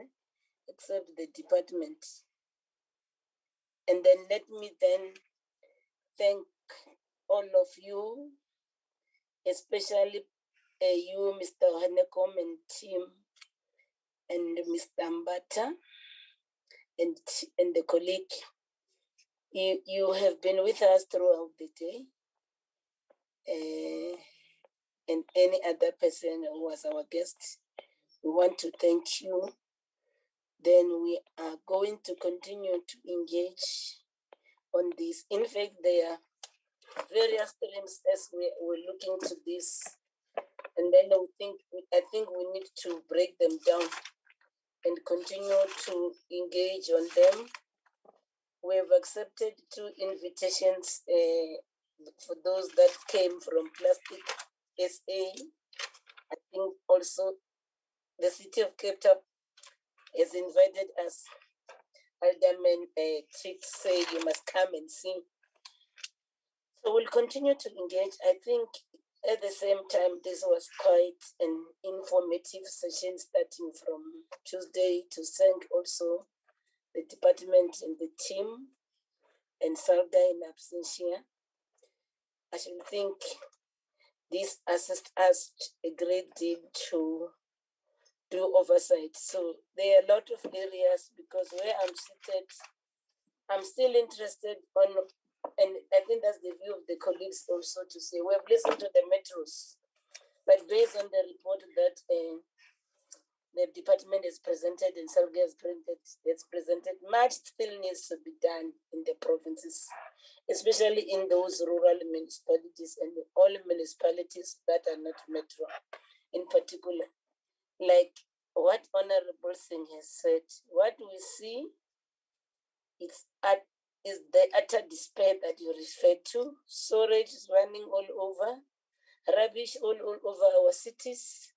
except the department. And then let me then thank all of you, especially you, Mr. Hanekom and team, and Mr. Mbata, and the colleague. You have been with us throughout the day. And any other person who was our guest, we want to thank you. Then we are going to continue to engage on this. In fact, there are various streams as we're looking to this, and then I think we need to break them down and continue to engage on them. We have accepted 2 invitations for those that came from Plastic SA. I think also the City of Cape Town has invited us. Alderman Tricks say you must come and see. So we'll continue to engage. I think at the same time, this was quite an informative session starting from Tuesday to thank also the department and the team and Salga in absentia. I should think this assists us a great deal to do oversight. So there are a lot of areas because where I'm seated, I'm still interested on, and I think that's the view of the colleagues also to say, we have listened to the metros, but based on the report that the department has presented and Salga has presented, much still needs to be done in the provinces, especially in those rural municipalities and all municipalities that are not metro in particular. Like what Honorable Singh has said, what we see is the utter despair that you referred to. Storage is running all over, rubbish all over our cities.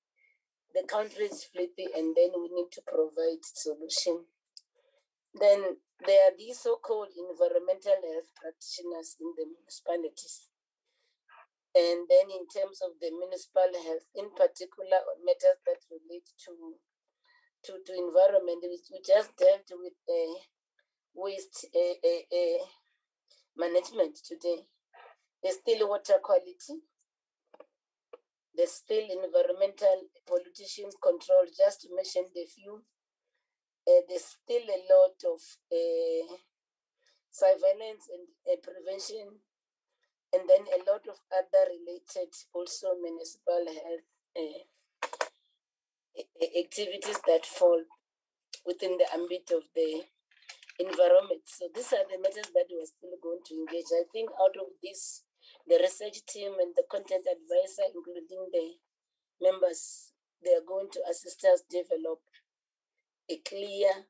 The country is flippy, and then we need to provide solution. Then there are these so-called environmental health practitioners in the municipalities. And then in terms of the municipal health, in particular on matters that relate to environment, we just dealt with waste management today. There's still water quality. There's still environmental pollution control, just to mention the few. There's still a lot of surveillance and prevention, and then a lot of other related also municipal health activities that fall within the ambit of the environment. So these are the matters that we're still going to engage. I think out of this, the research team and the content advisor, including the members, they are going to assist us develop a clear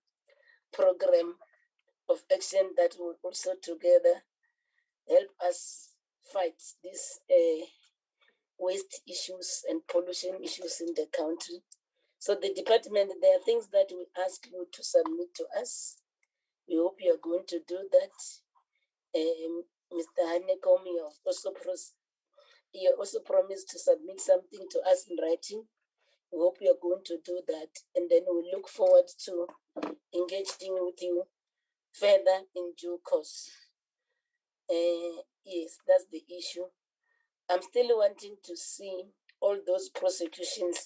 program of action that will also together help us fight these waste issues and pollution issues in the country. So the department, there are things that we ask you to submit to us. We hope you are going to do that. Mr. Hanekom, you also promised to submit something to us in writing. We hope you are going to do that. And then we look forward to engaging with you further in due course. Yes, that's the issue. I'm still wanting to see all those prosecutions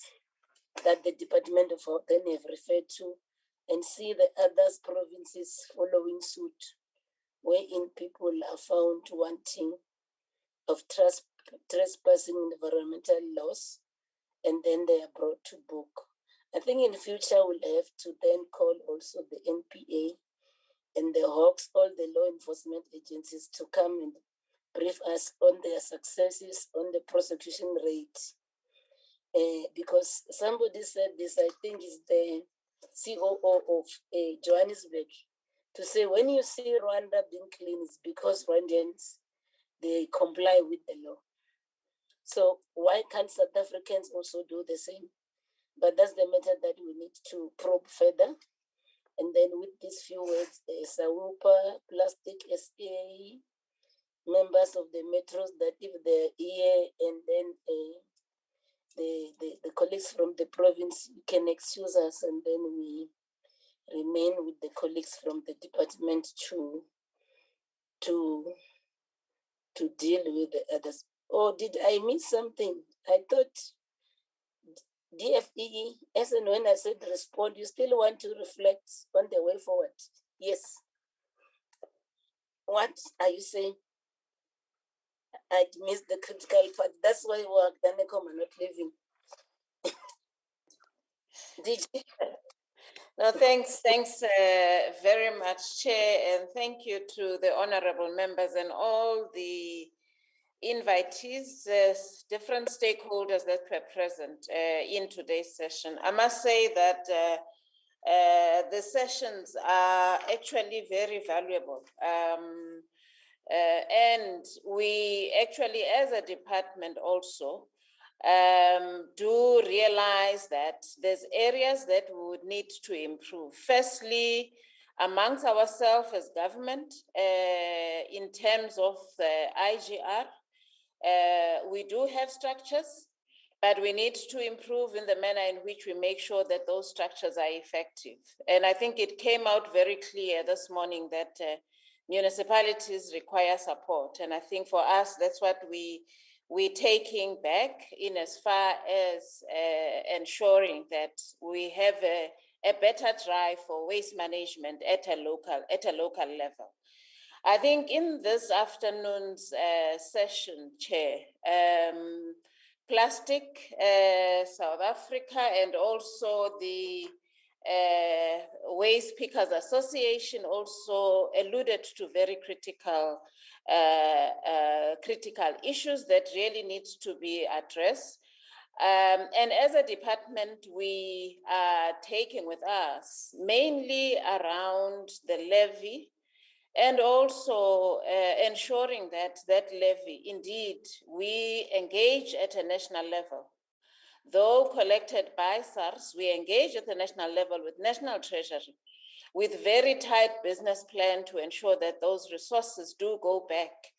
that the Department of Health then have referred to and see the other provinces following suit, wherein people are found wanting of trespassing environmental laws, and then they are brought to book. I think in future we'll have to then call also the NPA and the Hawks, all the law enforcement agencies to come and brief us on their successes, on the prosecution rate. Because somebody said this, I think is the COO of Johannesburg, to say when you see Rwanda being clean, it's because Rwandans, they comply with the law. So why can't South Africans also do the same? But that's the matter that we need to probe further. And then with these few words, Sawupa, Plastic SA, members of the metros that if they're here, and then the colleagues from the province, you can excuse us, and then we remain with the colleagues from the department to deal with the others. Or did I miss something? I thought DFEE, as and when I said respond, you still want to reflect on the way forward. Yes. What are you saying? I missed the critical part. That's why work Danekom are not leaving. Did you? No, thanks very much, Chair, and thank you to the honorable members and all the invitees, different stakeholders that were present in today's session. I must say that the sessions are actually very valuable. And we actually, as a department also, do realize that there's areas that we would need to improve. Firstly, amongst ourselves as government, in terms of the IGR, we do have structures, but we need to improve in the manner in which we make sure that those structures are effective. And I think it came out very clear this morning that municipalities require support. And I think for us, that's what we're taking back in as far as ensuring that we have a better drive for waste management at a local level. I think in this afternoon's session, Chair, Plastic South Africa and also the Waste Pickers Association also alluded to very critical issues that really needs to be addressed. And as a department, we are taking with us mainly around the levy and also ensuring that that levy, indeed, we engage at a national level. Though collected by SARS, we engage at the national level with National Treasury, with very tight business plan to ensure that those resources do go back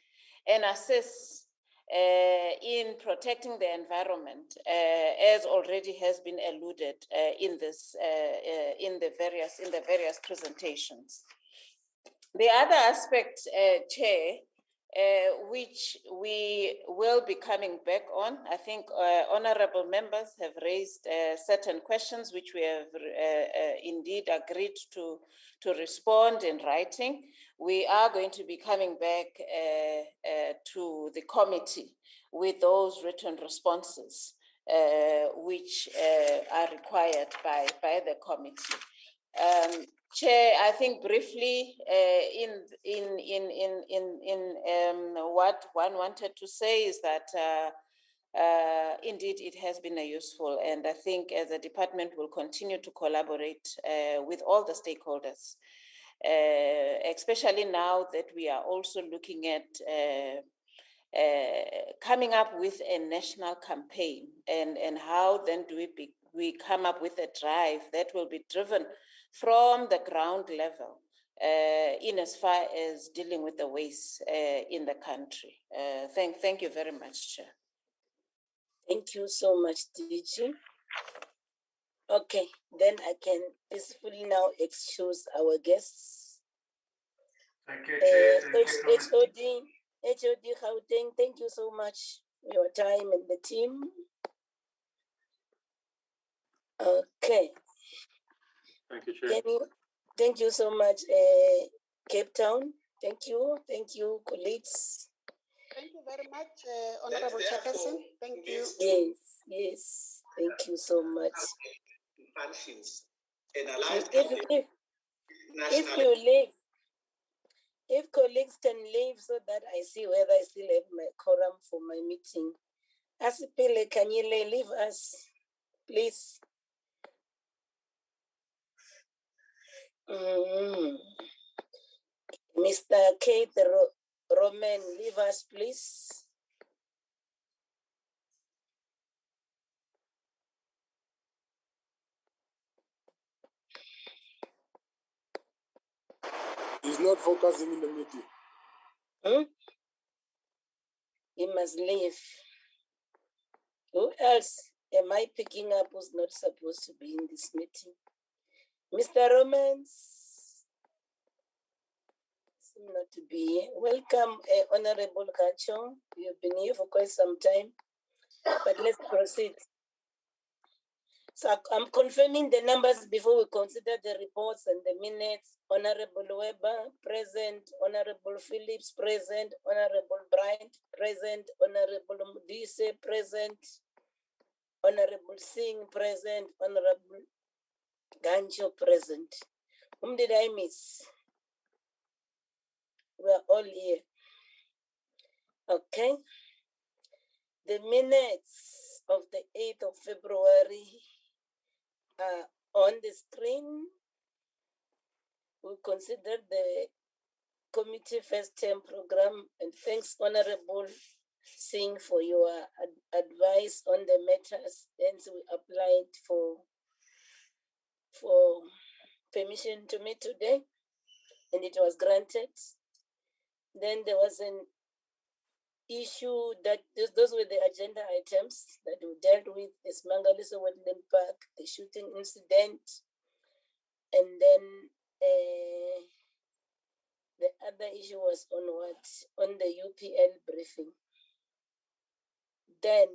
and assist in protecting the environment, as already has been alluded in the various presentations. The other aspect, Chair, which we will be coming back on, I think honorable members have raised certain questions which we have indeed agreed to respond in writing. We are going to be coming back to the committee with those written responses which are required by the committee. Chair, I think briefly in what one wanted to say is that indeed it has been a useful, and I think as a department we'll continue to collaborate with all the stakeholders, especially now that we are also looking at coming up with a national campaign, and how then do we come up with a drive that will be driven from the ground level in as far as dealing with the waste in the country. Thank you very much, Chair. Thank you so much, DG. Okay, then I can peacefully now excuse our guests. Thank you, Chair. HOD Gauteng, thank you so much for your time and the team. Okay. Thank you, Chair. Thank you so much, Cape Town. Thank you, colleagues. Thank you very much, Honorable Chairperson. Thank you. Yes. Thank you so much. Functions. If you leave, if colleagues can leave so that I see whether I still have my quorum for my meeting. Asipile, can you leave us, please? Mr. Keith Roman, leave us, please. He's not focusing in the meeting. He must leave. Who else am I picking up who's not supposed to be in this meeting? Mr. Romans, seem not to be here. Welcome, Honorable Kachong. You've been here for quite some time, but let's proceed. So I'm confirming the numbers before we consider the reports and the minutes. Honorable Weber, present. Honorable Phillips, present. Honorable Bryant, present. Honorable Mudise, present. Honorable Singh, present. Honorable Gancho present. Whom did I miss? We're all here. Okay. The minutes of the 8th of February are on the screen. We consider the committee first term program, and thanks, Honorable Singh, for your advice on the matters. Hence, we applied for permission to meet today, and it was granted. Then there was an issue that those were the agenda items that we dealt with: the Smangaliso Wetland Park, the shooting incident, and then the other issue was on what? On the UPL briefing. Then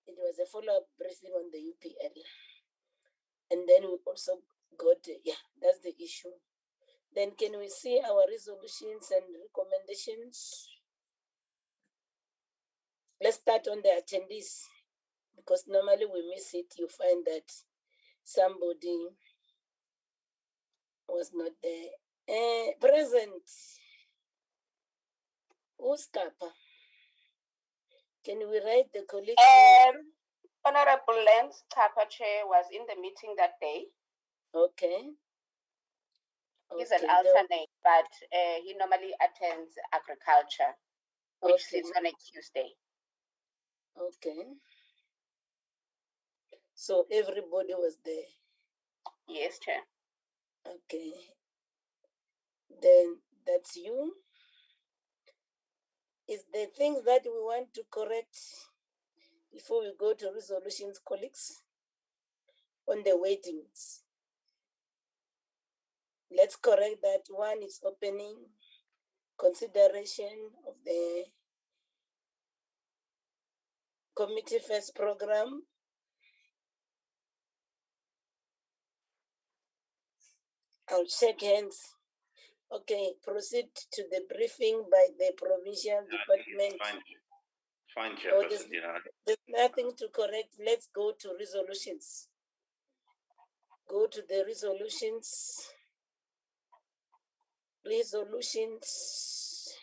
it was a follow-up briefing on the UPL. And then we also got, that's the issue. Then can we see our resolutions and recommendations? Let's start on the attendees, because normally we miss it. You find that somebody was not there. Present. Who's Kappa? Can we write the colleagues? Honorable Lance Kappa Chair was in the meeting that day. Okay. He's an alternate, but he normally attends agriculture, which sits on a Tuesday. Okay. So everybody was there? Yes, Chair. Okay. Then that's you. Is the things that we want to correct before we go to resolutions, colleagues, on the weightings? Let's correct that. One is opening consideration of the committee first program. I'll shake hands. Okay, proceed to the briefing by the provincial department. Fine, Chairperson. There's nothing to correct. Let's go to resolutions. Go to the resolutions. Resolutions.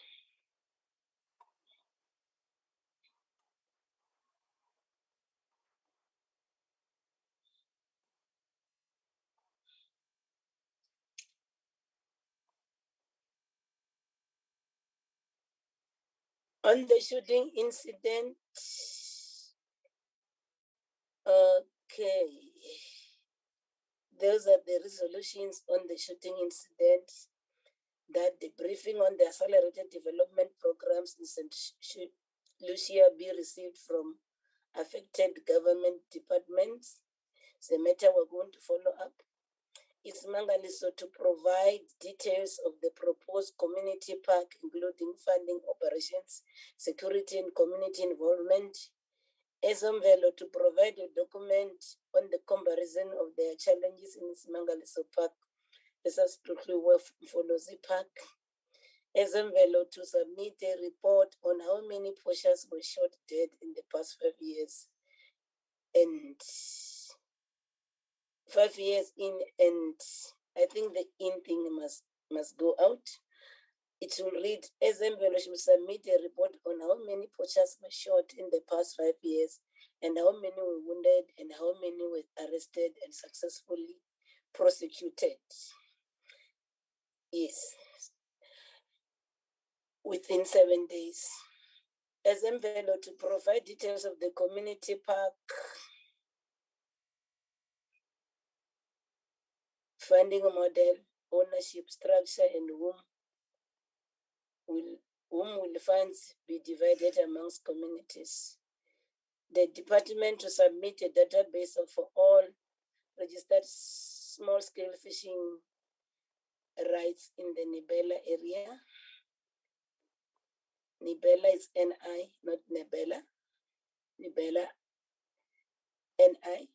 On the shooting incident, okay. Those are the resolutions on the shooting incident, that the briefing on the accelerated development programs in St. Lucia be received from affected government departments. It's a matter we're going to follow up. It's Mangaliso to provide details of the proposed community park, including funding, operations, security, and community involvement. Esomvelo to provide a document on the comparison of their challenges in Mangaliso Park versus Folozi Park. Esomvelo to submit a report on how many poachers were shot dead in the past 5 years. And 5 years in, and I think the in thing must go out. It will read, Esomvelo should submit a report on how many poachers were shot in the past 5 years, and how many were wounded, and how many were arrested and successfully prosecuted. Yes. Within 7 days. Esomvelo to provide details of the community park, funding model, ownership structure, and whom will funds be divided amongst communities. The department to submit a database of all registered small-scale fishing rights in the Nibela area. Nibela is NI, not Nebela. Nibela, NI.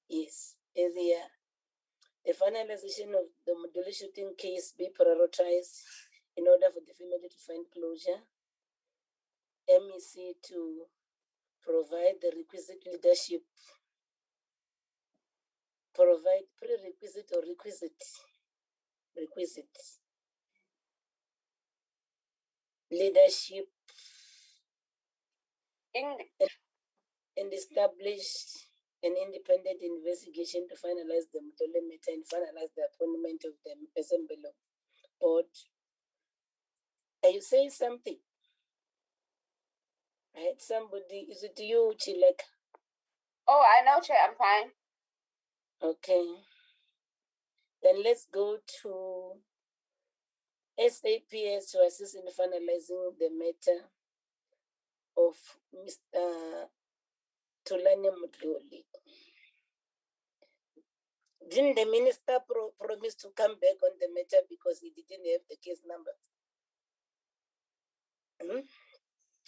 Yes, area. The finalization of the modular shooting case be prioritized in order for the family to find closure. MEC to provide the requisite leadership provide prerequisite or requisite leadership and establish an independent investigation to finalize the Mtole matter and finalize the appointment of the assembly board. Are you saying something? I had somebody, is it you, Chilek? Oh, I know, Chair, I'm fine. Okay. Then let's go to SAPS to assist in finalizing the matter of Mr. Tulani Mudloli. Didn't the minister promise to come back on the matter because he didn't have the case number?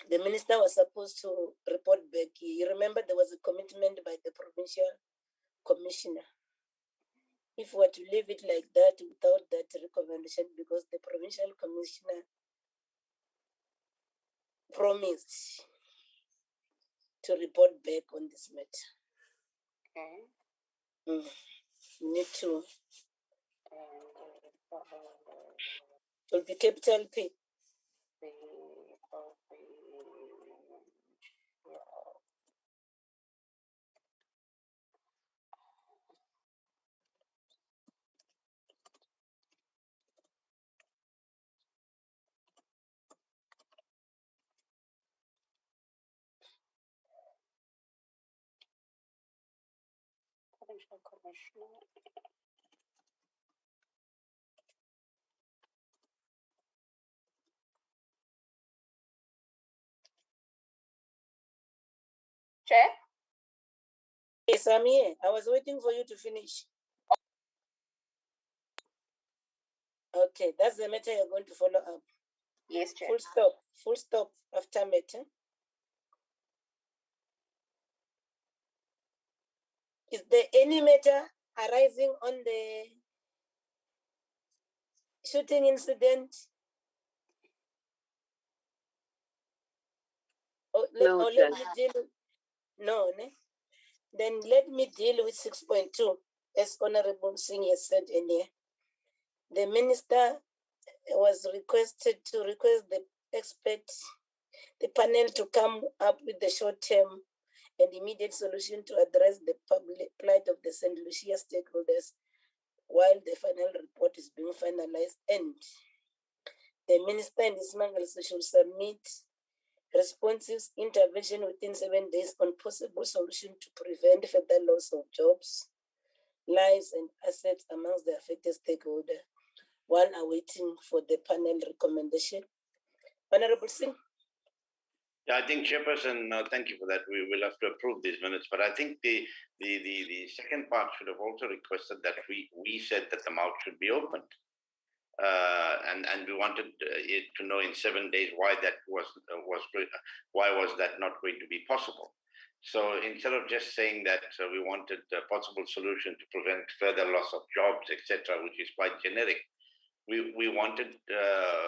The minister was supposed to report back. You remember there was a commitment by the provincial commissioner. If we were to leave it like that without that recommendation, because the provincial commissioner promised to report back on this matter. Okay. We need to. It will be capital P. Commissioner. Chair? Yes, I'm here. I was waiting for you to finish. Okay, that's the matter you're going to follow up. Yes, Chair. Full stop after matter. Is there any matter arising on the shooting incident? Let me deal. No, ne? Then let me deal with 6.2, as Honorable Singh has said earlier. The minister was requested to request the experts, the panel to come up with the short-term and immediate solution to address the public plight of the St. Lucia stakeholders while the final report is being finalized, and the minister and his management should submit responses intervention within 7 days on possible solution to prevent further loss of jobs, lives, and assets amongst the affected stakeholders while awaiting for the panel recommendation. Honorable Singh. Yeah, I think, Chairperson, thank you for that. We will have to approve these minutes, but I think the second part should have also requested that we said that the mouth should be opened. And we wanted it to know in 7 days why that was that not going to be possible. So instead of just saying that we wanted a possible solution to prevent further loss of jobs, etc., which is quite generic, we wanted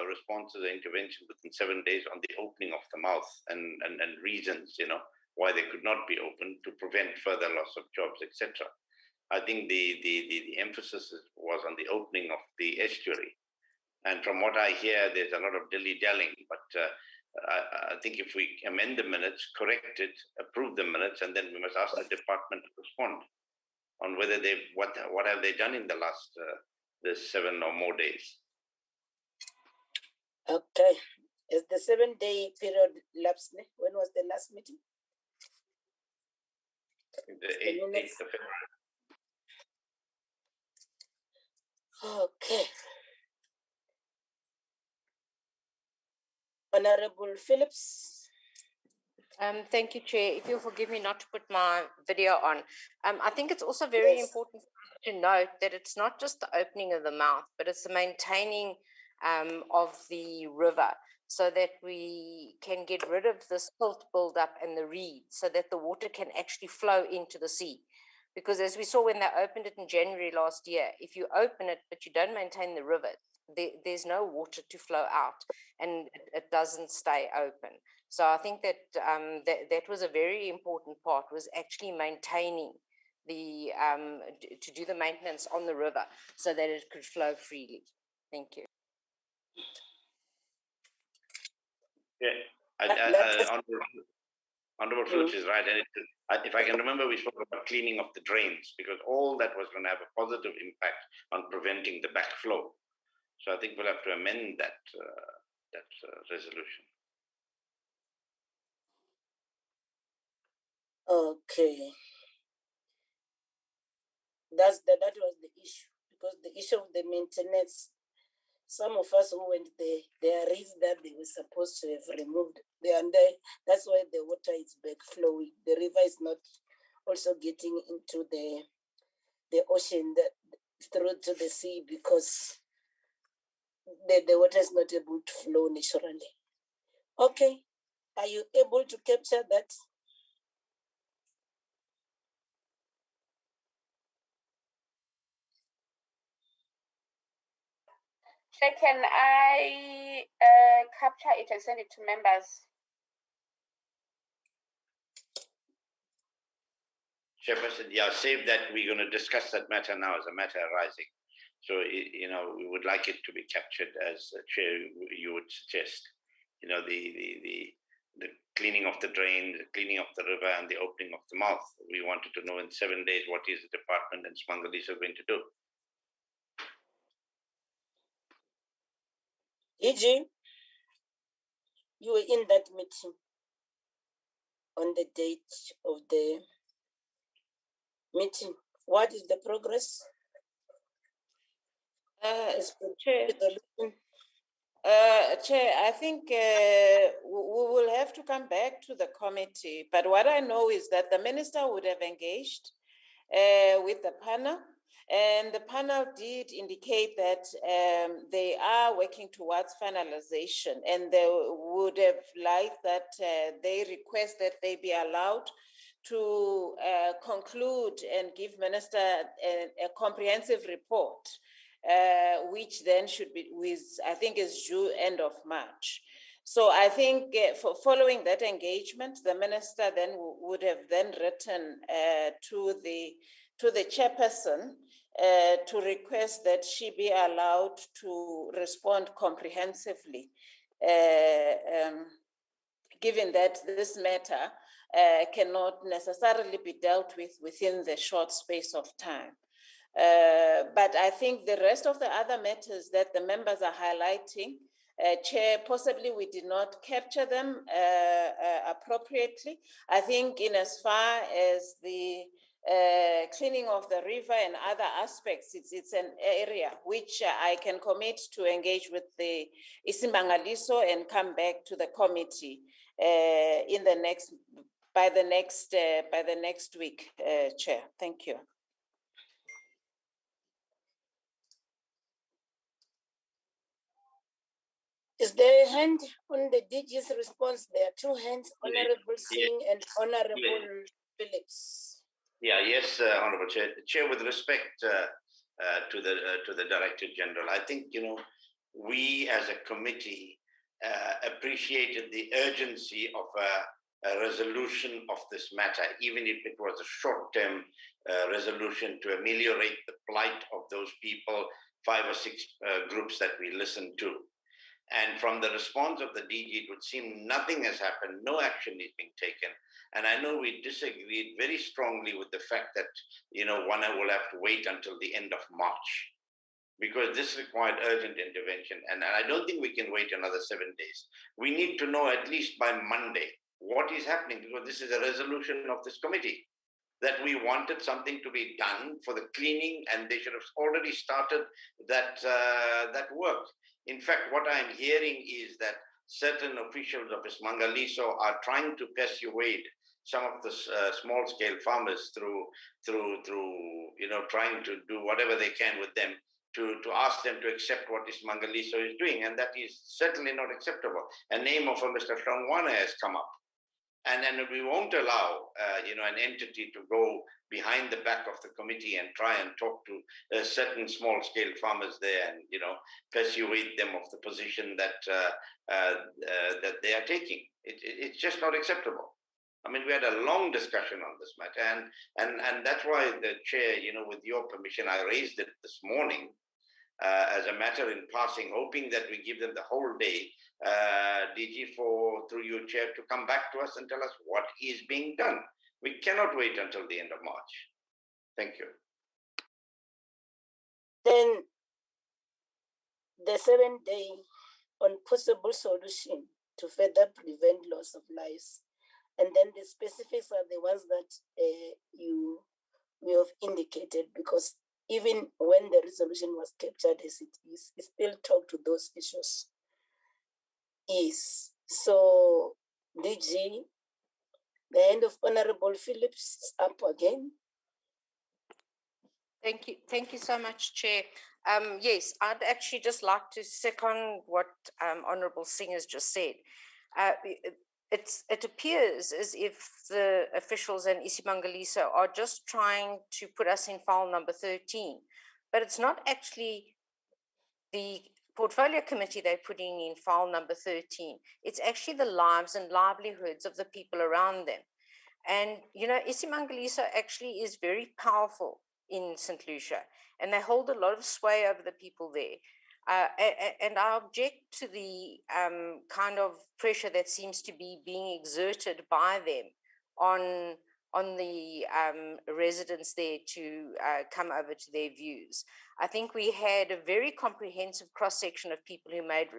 responses and intervention within 7 days on the opening of the mouth and reasons, why they could not be opened to prevent further loss of jobs, etc. I think the emphasis was on the opening of the estuary. And from what I hear, there's a lot of dilly-dallying, but I think if we amend the minutes, correct it, approve the minutes, and then we must ask the department to respond on whether what have they done in the last the 7 or more days. Okay. Is the 7-day period lapsed? When was the last meeting? The 8th of February. Okay. Honorable Phillips. Thank you, Chair. If you'll forgive me not to put my video on. I think it's also very important to note that it's not just the opening of the mouth, but it's the maintaining of the river so that we can get rid of the silt buildup and the reeds so that the water can actually flow into the sea. Because as we saw when they opened it in January last year, if you open it but you don't maintain the river, there's no water to flow out and it doesn't stay open. So I think that that was a very important part, was actually maintaining to do the maintenance on the river so that it could flow freely. Thank you. Yeah, Honorable Fruits is right. And if I can remember, we spoke about cleaning of the drains, because all that was going to have a positive impact on preventing the backflow. So I think we'll have to amend that resolution. Okay. That was the issue, because the issue of the maintenance, some of us who went there are reasons that they were supposed to have removed. That's why the water is back flowing. The river is not also getting into the ocean through to the sea, because the water is not able to flow naturally. Okay, are you able to capture that? Chair, can I capture it and send it to members? Chairperson, yeah, save that. We're going to discuss that matter now as a matter arising. So, we would like it to be captured as Chair, you would suggest. The cleaning of the drain, the cleaning of the river, and the opening of the mouth. We wanted to know in 7 days what is the department and Smangaliso going to do. EG, you were in that meeting on the date of the meeting. What is the progress? Chair, I think we will have to come back to the committee. But what I know is that the minister would have engaged with the panel, and the panel did indicate that they are working towards finalization, and they would have liked that they request that they be allowed to conclude and give minister a comprehensive report, which then should be I think is due end of March. So I think for following that engagement, the minister then would have then written to the chairperson to request that she be allowed to respond comprehensively, given that this matter cannot necessarily be dealt with within the short space of time. But I think the rest of the other matters that the members are highlighting, Chair, possibly we did not capture them appropriately. I think in as far as the cleaning of the river and other aspects, it's an area which I can commit to engage with the Isimbangaliso and come back to the committee by the next week, Chair. Thank you. Is there a hand on the DG's response? There are two hands, Honorable Singh and Honorable Phillips. Yeah, yes, Honorable Chair. Chair, with respect to the Director General, I think, we as a committee appreciated the urgency of a resolution of this matter, even if it was a short-term resolution to ameliorate the plight of those people, 5 or 6 groups that we listened to. And from the response of the DG, it would seem nothing has happened, no action is being taken. And I know we disagreed very strongly with the fact that, one will have to wait until the end of March, because this required urgent intervention. And I don't think we can wait another 7 days. We need to know at least by Monday what is happening, because this is a resolution of this committee, that we wanted something to be done for the cleaning, and they should have already started that work. In fact, what I'm hearing is that certain officials of Ismangaliso are trying to persuade some of the small-scale farmers through trying to do whatever they can with them to ask them to accept what Ismangaliso is doing, and that is certainly not acceptable. A name of a Mr. Shangwana has come up. And then we won't allow, an entity to go behind the back of the committee and try and talk to certain small-scale farmers there and, persuade them of the position that they are taking. It's just not acceptable. I mean, we had a long discussion on this matter, and that's why the chair, with your permission, I raised it this morning as a matter in passing, hoping that we give them the whole day, DG, through your chair, to come back to us and tell us what is being done. We cannot wait until the end of March. Thank you. Then the 7-day on possible solution to further prevent loss of lives. And then the specifics are the ones that you have indicated, because even when the resolution was captured as it is, it still talked to those issues. So, DG, the hand of Honorable Phillips is up again. Thank you so much, Chair. Yes, I'd actually just like to second what Honourable Singh has just said. It appears as if the officials in Isimangaliso are just trying to put us in file number 13, but it's not actually the portfolio committee they're putting in file number 13. It's actually the lives and livelihoods of the people around them. And, Isimangaliso actually is very powerful in St. Lucia, and they hold a lot of sway over the people there. And I object to the kind of pressure that seems to be being exerted by them on the residents there to come over to their views. I think we had a very comprehensive cross-section of people who made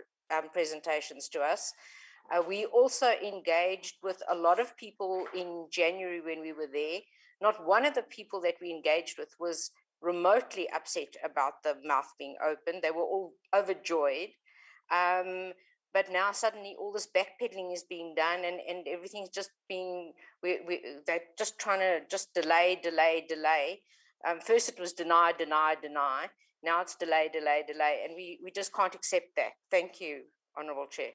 presentations to us. We also engaged with a lot of people in January when we were there. Not one of the people that we engaged with was remotely upset about the mouth being open. They were all overjoyed. But now suddenly all this backpedaling is being done, and everything's just being, they're just trying to just delay. First it was deny. Now it's delay. And we just can't accept that. Thank you, Honourable Chair.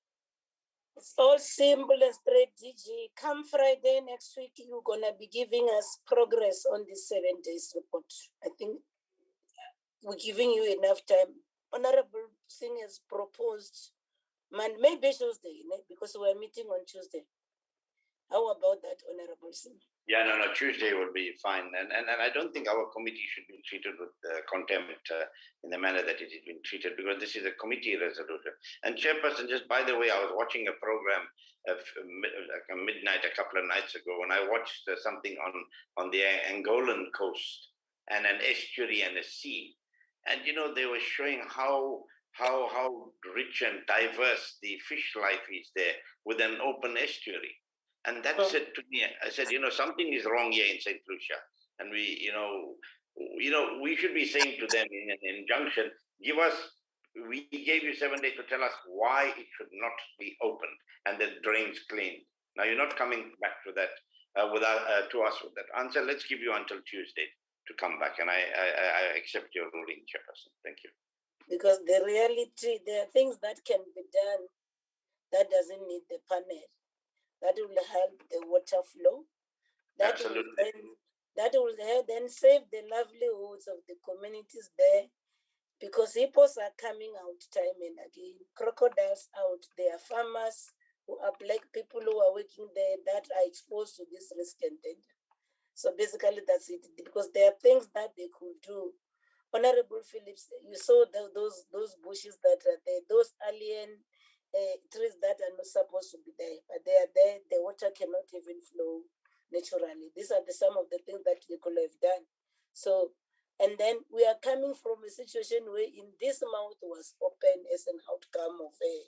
It's all simple and straight, DG. Come Friday next week, you're going to be giving us progress on this 7 days report. I think we're giving you enough time. Honorable Singh has proposed, maybe Tuesday, because we're meeting on Tuesday. How about that, Honorable Singh? Yeah, no, Tuesday would be fine. And I don't think our committee should be treated with contempt in the manner that it has been treated, because this is a committee resolution. And Chairperson, just by the way, I was watching a program at midnight a couple of nights ago, and I watched something on the Angolan coast and an estuary and a sea. And, they were showing how rich and diverse the fish life is there with an open estuary. And that said to me, I said, something is wrong here in St. Lucia. And we should be saying to them in an injunction, we gave you 7 days to tell us why it should not be opened and the drains cleaned. Now you're not coming back to that, to us with that answer. Let's give you until Tuesday to come back. And I accept your ruling, Chairperson. Thank you. Because the reality, there are things that can be done that doesn't need the panel. That will help the water flow. That will help then save the livelihoods of the communities there, because hippos are coming out time and again, crocodiles out. There are farmers who are black people who are working there that are exposed to this risk and danger. So basically that's it, because there are things that they could do. Honorable Phillips, you saw those bushes that are there, those alien trees that are not supposed to be there, but they are there. The water cannot even flow naturally. These are some of the things that they could have done. So, and then we are coming from a situation where in this mouth was open as an outcome of a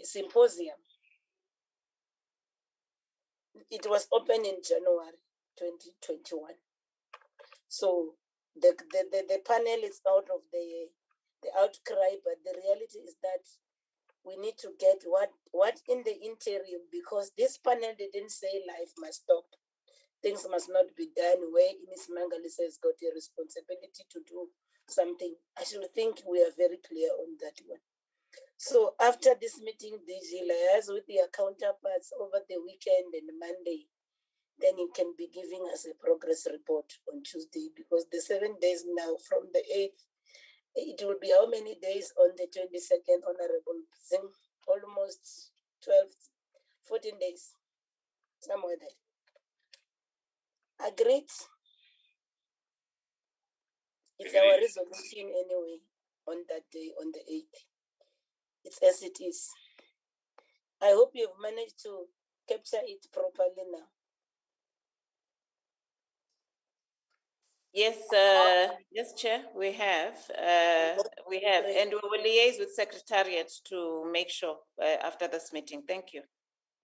symposium. It was open in January 2021. So the panel is out of the outcry, but the reality is that we need to get what in the interim, because this panel didn't say life must stop. Things must not be done where Ms. Mangalisa has got a responsibility to do something. I should think we are very clear on that one. So after this meeting, DG liaise with their counterparts over the weekend and Monday, then you can be giving us a progress report on Tuesday, because the 7 days now from the 8th, it will be how many days on the 22nd, Honorable Singh? Almost 14 days, somewhere there. Agreed? It's our resolution anyway on that day, on the 8th. It's as it is. I hope you've managed to capture it properly now. Yes, yes, Chair, we have, and we will liaise with Secretariat to make sure after this meeting. Thank you.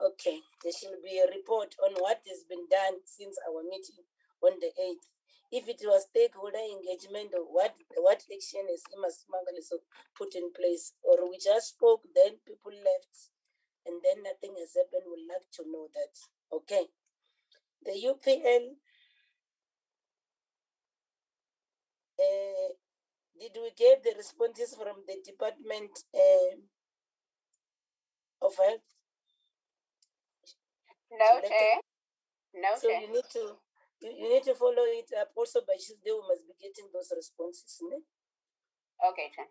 Okay, there shall be a report on what has been done since our meeting on the 8th. If it was stakeholder engagement or what action is Mangaliso put in place, or we just spoke, then people left, and then nothing has happened, we'd like to know that. Okay. The UPL, did we get the responses from the Department of Health? No, Chair. No, so Chair. you need to follow it up. Also by Tuesday, we must be getting those responses. No? Okay, Chair.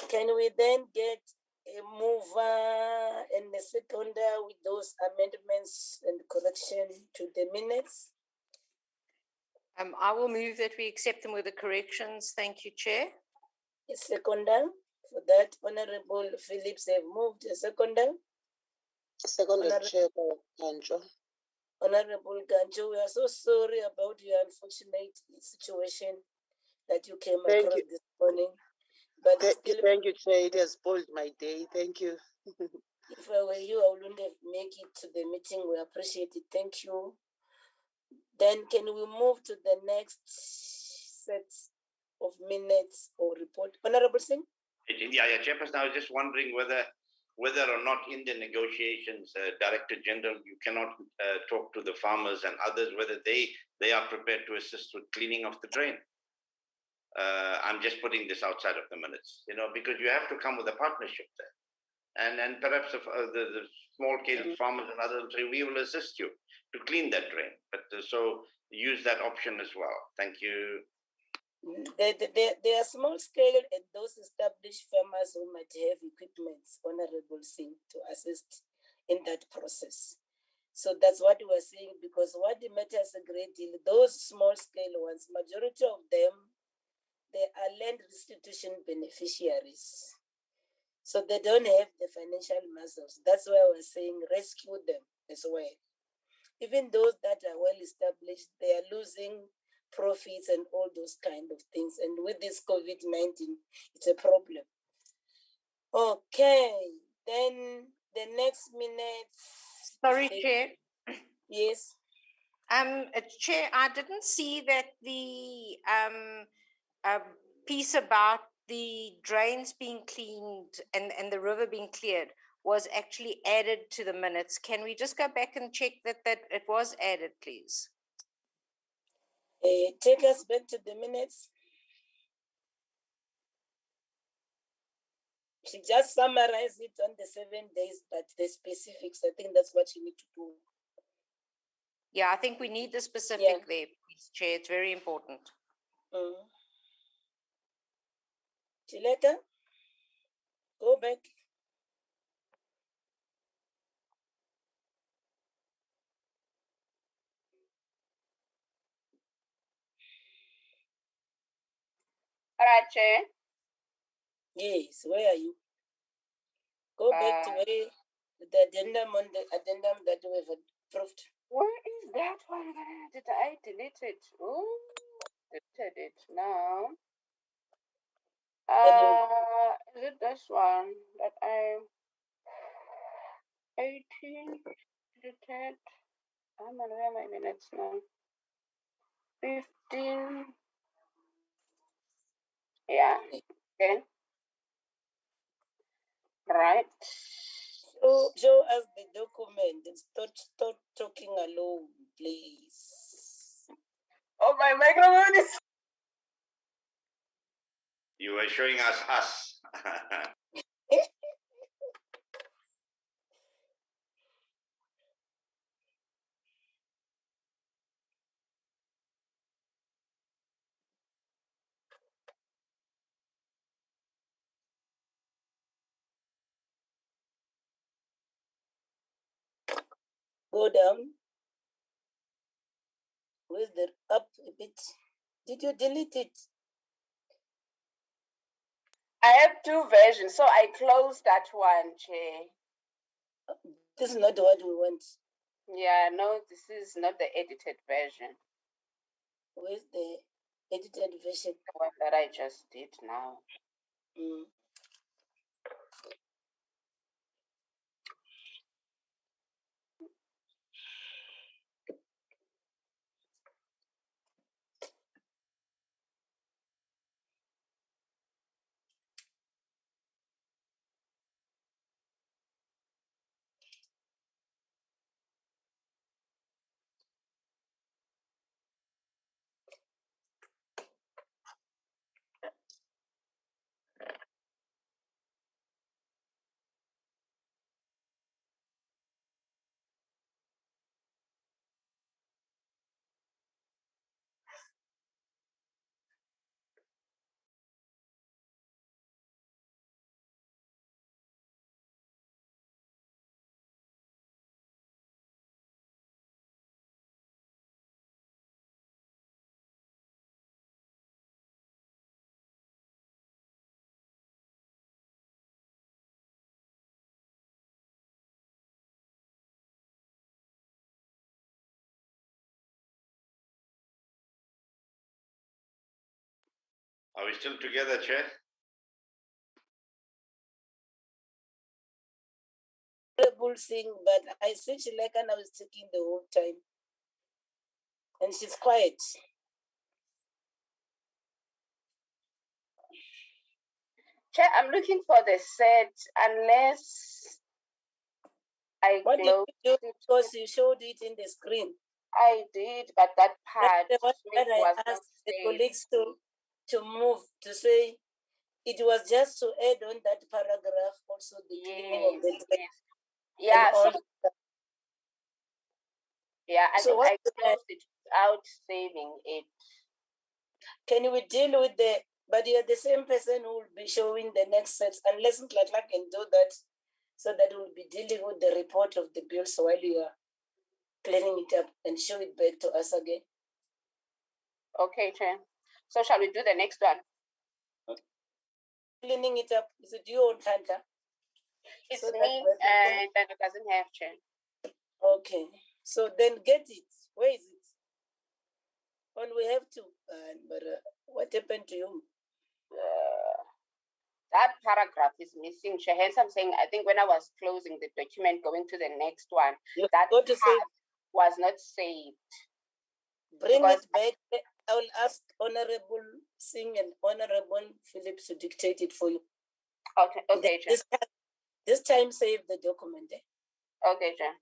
Can we then get a mover and a seconder with those amendments and correction to the minutes? I will move that we accept them with the corrections. Thank you, Chair. A seconder for that, Honorable Phillips have moved. A seconder. Seconded, Chair Ganjo. Honorable Ganjo, we are so sorry about your unfortunate situation that you came across this morning. But thank you, Chair. It has spoiled my day. Thank you. If I were you, I wouldn't have make it to the meeting. We appreciate it. Thank you. Then can we move to the next set of minutes or report? Honorable Singh? Yeah, Chairperson, I was just wondering whether or not in the negotiations, Director General, you cannot talk to the farmers and others, whether they are prepared to assist with cleaning of the drain. I'm just putting this outside of the minutes, because you have to come with a partnership there. And perhaps the small scale farmers and others say, we will assist you to clean that drain. But so use that option as well. Thank you. There are small scale and those established farmers who might have equipment, Honorable Singh, to assist in that process. So that's what we're saying, because what matters a great deal, those small scale ones, majority of them, they are land restitution beneficiaries. So they don't have the financial muscles. That's why we're saying rescue them as well. Even those that are well established, they are losing profits and all those kind of things. And with this COVID-19, it's a problem. Okay, then the next minute. Sorry, Chair. Yes. Chair, I didn't see that the piece about the drains being cleaned and the river being cleared was actually added to the minutes. Can we just go back and check that it was added, please? Take us back to the minutes. She just summarized it on the 7 days, but the specifics, I think that's what you need to do. Yeah, I think we need the specific there, please, Chair. It's very important. Chileka, go back. All right, Chair. Yes, where are you? Go back to where the addendum on the addendum that we have approved. Where is that one? Did I delete it? Oh, deleted it now. Is it this one that I 18 deleted? I'm on where my minutes now. 15. Yeah. Okay. Right. Show us the document and stop talking alone, please. Oh, my microphone is. You were showing us. go down. Where's the up a bit? Did you delete it? I have two versions, so I closed that one, Chair. This is not what we want. Yeah, no, this is not the edited version. Where's the edited version? The one that I just did now. Are we still together, Chair? Terrible thing, but I said she like and I was taking the whole time. And she's quiet. Chair, I'm looking for the set unless I What did you do? it. Because you showed it in the screen. I did, but that part That's the one that I was asked the colleagues to move, to say it was just to add on that paragraph, also the cleaning of the drain. Yeah, so I So think what I closed it without saving it. can we deal with the, but you're the same person who will be showing the next sets, unless Clark can do that, so that we'll be dealing with the report of the bills while you are cleaning it up and show it back to us again. Okay, Chair. So shall we do the next one? Cleaning it up, is it you or Tanta? It's So me, that and it doesn't have, Chair. Okay, so then get it. Where is it? Well, we have to, but what happened to you? That paragraph is missing, Chair. Hence, I'm saying, I think when I was closing the document, going to the next one, that part was not saved. Bring it back. I will ask Honorable Singh and Honorable Phillips to dictate it for you. Okay, Chair. This time save the document. Okay, Chair.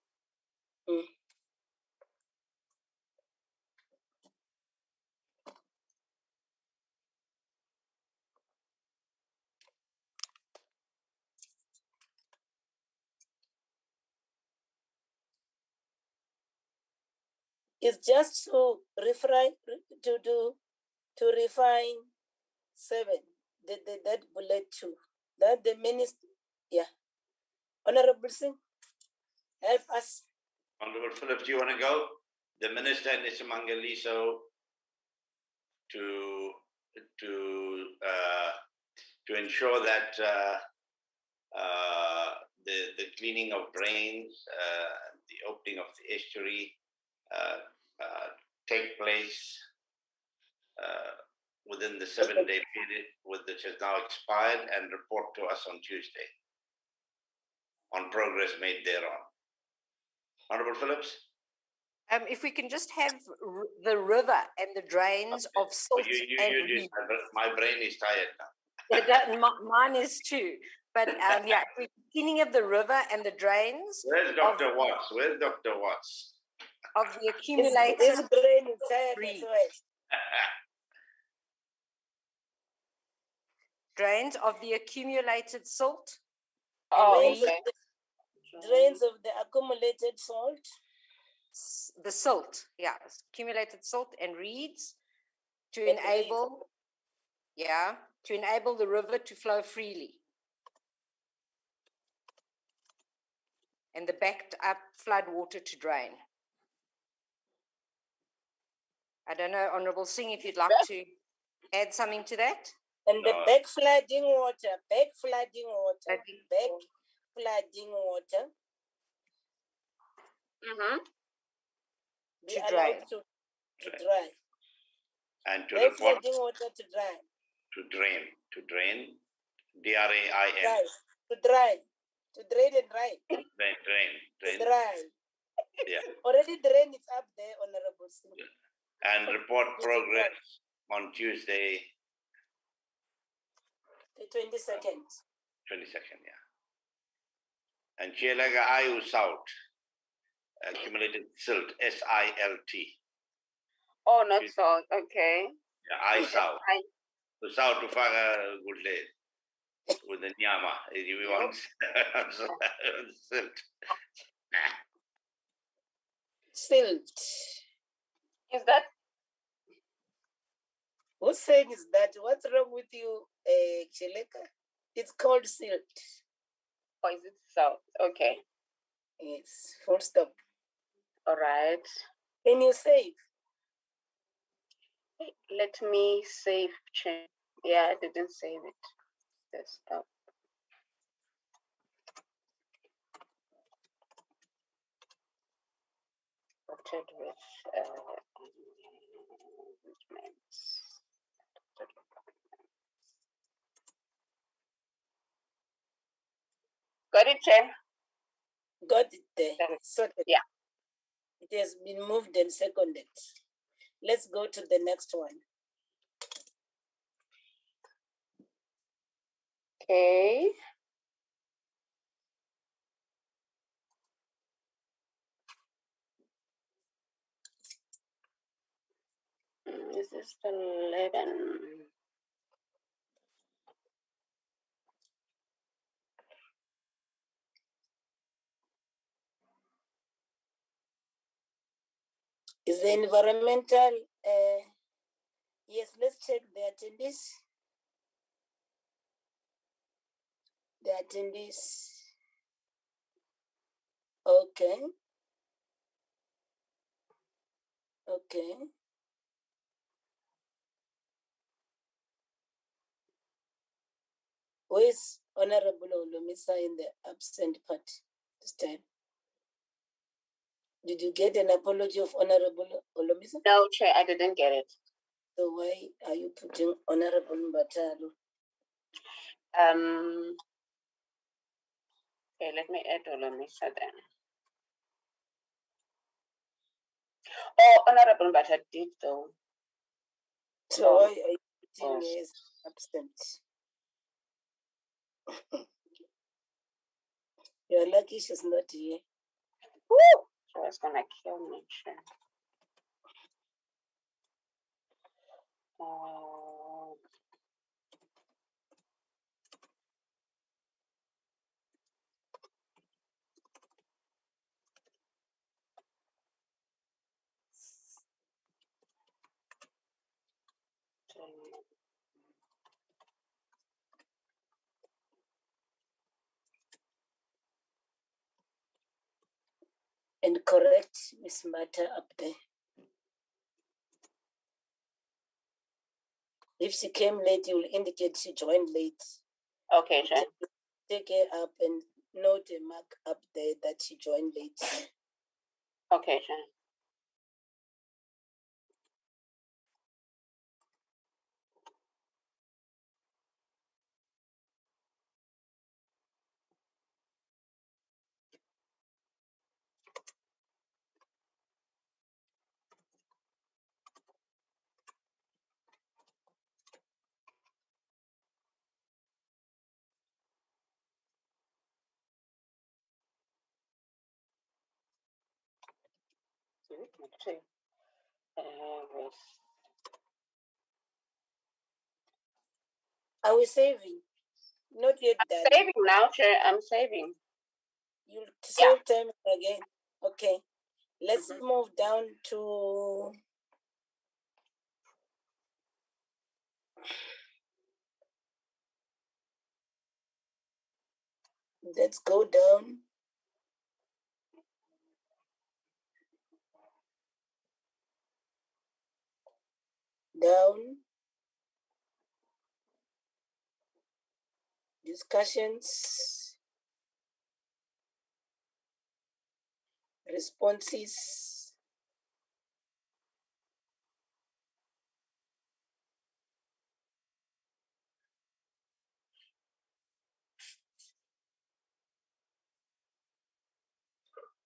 It's just to refine 7, that bullet 2. That the minister, yeah. Honorable Singh, help us. Honorable Phillips, do you want to go? The minister and Mr. Mangaliso to ensure that the cleaning of drains, the opening of the estuary take place within the 7-day period, which has now expired, and report to us on Tuesday on progress made thereon. Honorable Phillips? If we can just have the river and the drains of salt and reed. My brain is tired now. Mine is too. But yeah, we're cleaning of the river and the drains. Where's Dr. Watts? Where's Dr. Watts? Of the accumulated his brain is tired. Drains of the accumulated salt. Drains of the accumulated salt. The salt, yeah, accumulated salt and reeds to enable, to enable the river to flow freely. and the backed up flood water to drain. I don't know, Honorable Singh, if you'd like to add something to that? And the back flooding water, back flooding water. Be allowed to dry. And to Back report flooding water to dry. to drain, D-R-A-I-N. To drain and dry. Drain. To dry. Yeah. Already drain is up there, Honorable Singh. And report progress on Tuesday. The 22nd. 22nd, yeah. And Chielaga Ayu South, accumulated silt, S-I-L-T. Oh, not salt. Okay. Yeah, I South. The South to Faga Gudle with the Nyama. We want silt. Silt. Is that? Who's saying is that? What's wrong with you, Chileka? It's called silt. Or is it salt? Okay. It's full stop. All right. Can you save? Let me save change. Yeah, I didn't save it. Desktop. Sorted with got it, Chair? Got it there. Sorted. Yeah. It has been moved and seconded. Let's go to the next one. Okay. Is this the 11? Is the environmental, yes, let's check the attendees. The attendees. Okay. Okay. Who is Honorable Olomisa in the absent part this time? Did you get an apology of Honorable Olomisa? No, Chair, I didn't get it. So why are you putting Honorable Mbatalo? Okay, let me add Olomisa then. Oh, Honorable Mbata did though. So why are you putting as absent? You're lucky she's not here. Woo! She was gonna kill me. Sure. And correct Miss Mata up there. If she came late, you will indicate she joined late. Okay, sure. Take her up and note a mark up there that she joined late. Okay, sure. Are we saving? Not yet done. Saving now, Chair. I'm saving. You'll save time again. Okay. Let's move down to let's go down down. Discussions. Responses.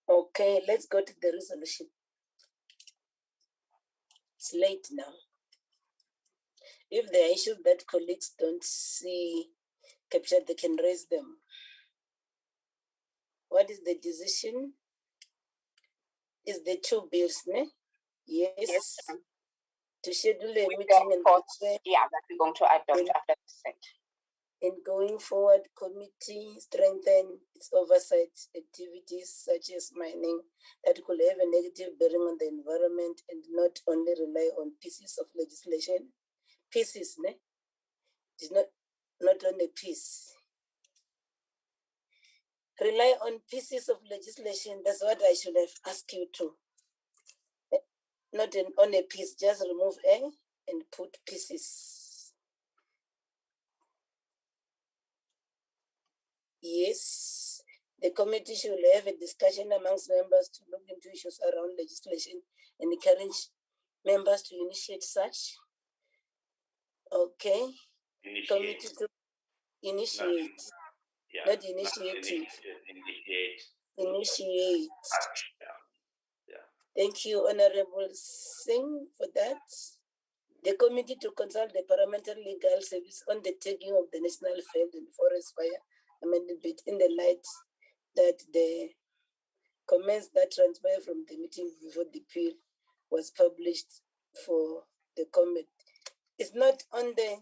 Okay, let's go to the resolution. It's late now. If there are issues that colleagues don't see captured, they can raise them. What is the decision? Is the two bills, ne? Yes. To schedule a meeting and that we're going to adopt after the set. In going forward, committee strengthen its oversight activities such as mining that could have a negative bearing on the environment and not only rely on pieces of legislation. Pieces, ne? It's not on a piece. Rely on pieces of legislation. That's what I should have asked you to. Not on a piece, just remove A and put pieces. Yes, the committee should have a discussion amongst members to look into issues around legislation and encourage members to initiate such. Okay. Committee to initiate. Not initiative. Initiate. Thank you, Honorable Singh, for that. The committee to consult the parliamentary legal service on the taking of the National Field and Forest Fire amended bit in the light that the comments that transpired from the meeting before the bill was published for the comment. It's not on the,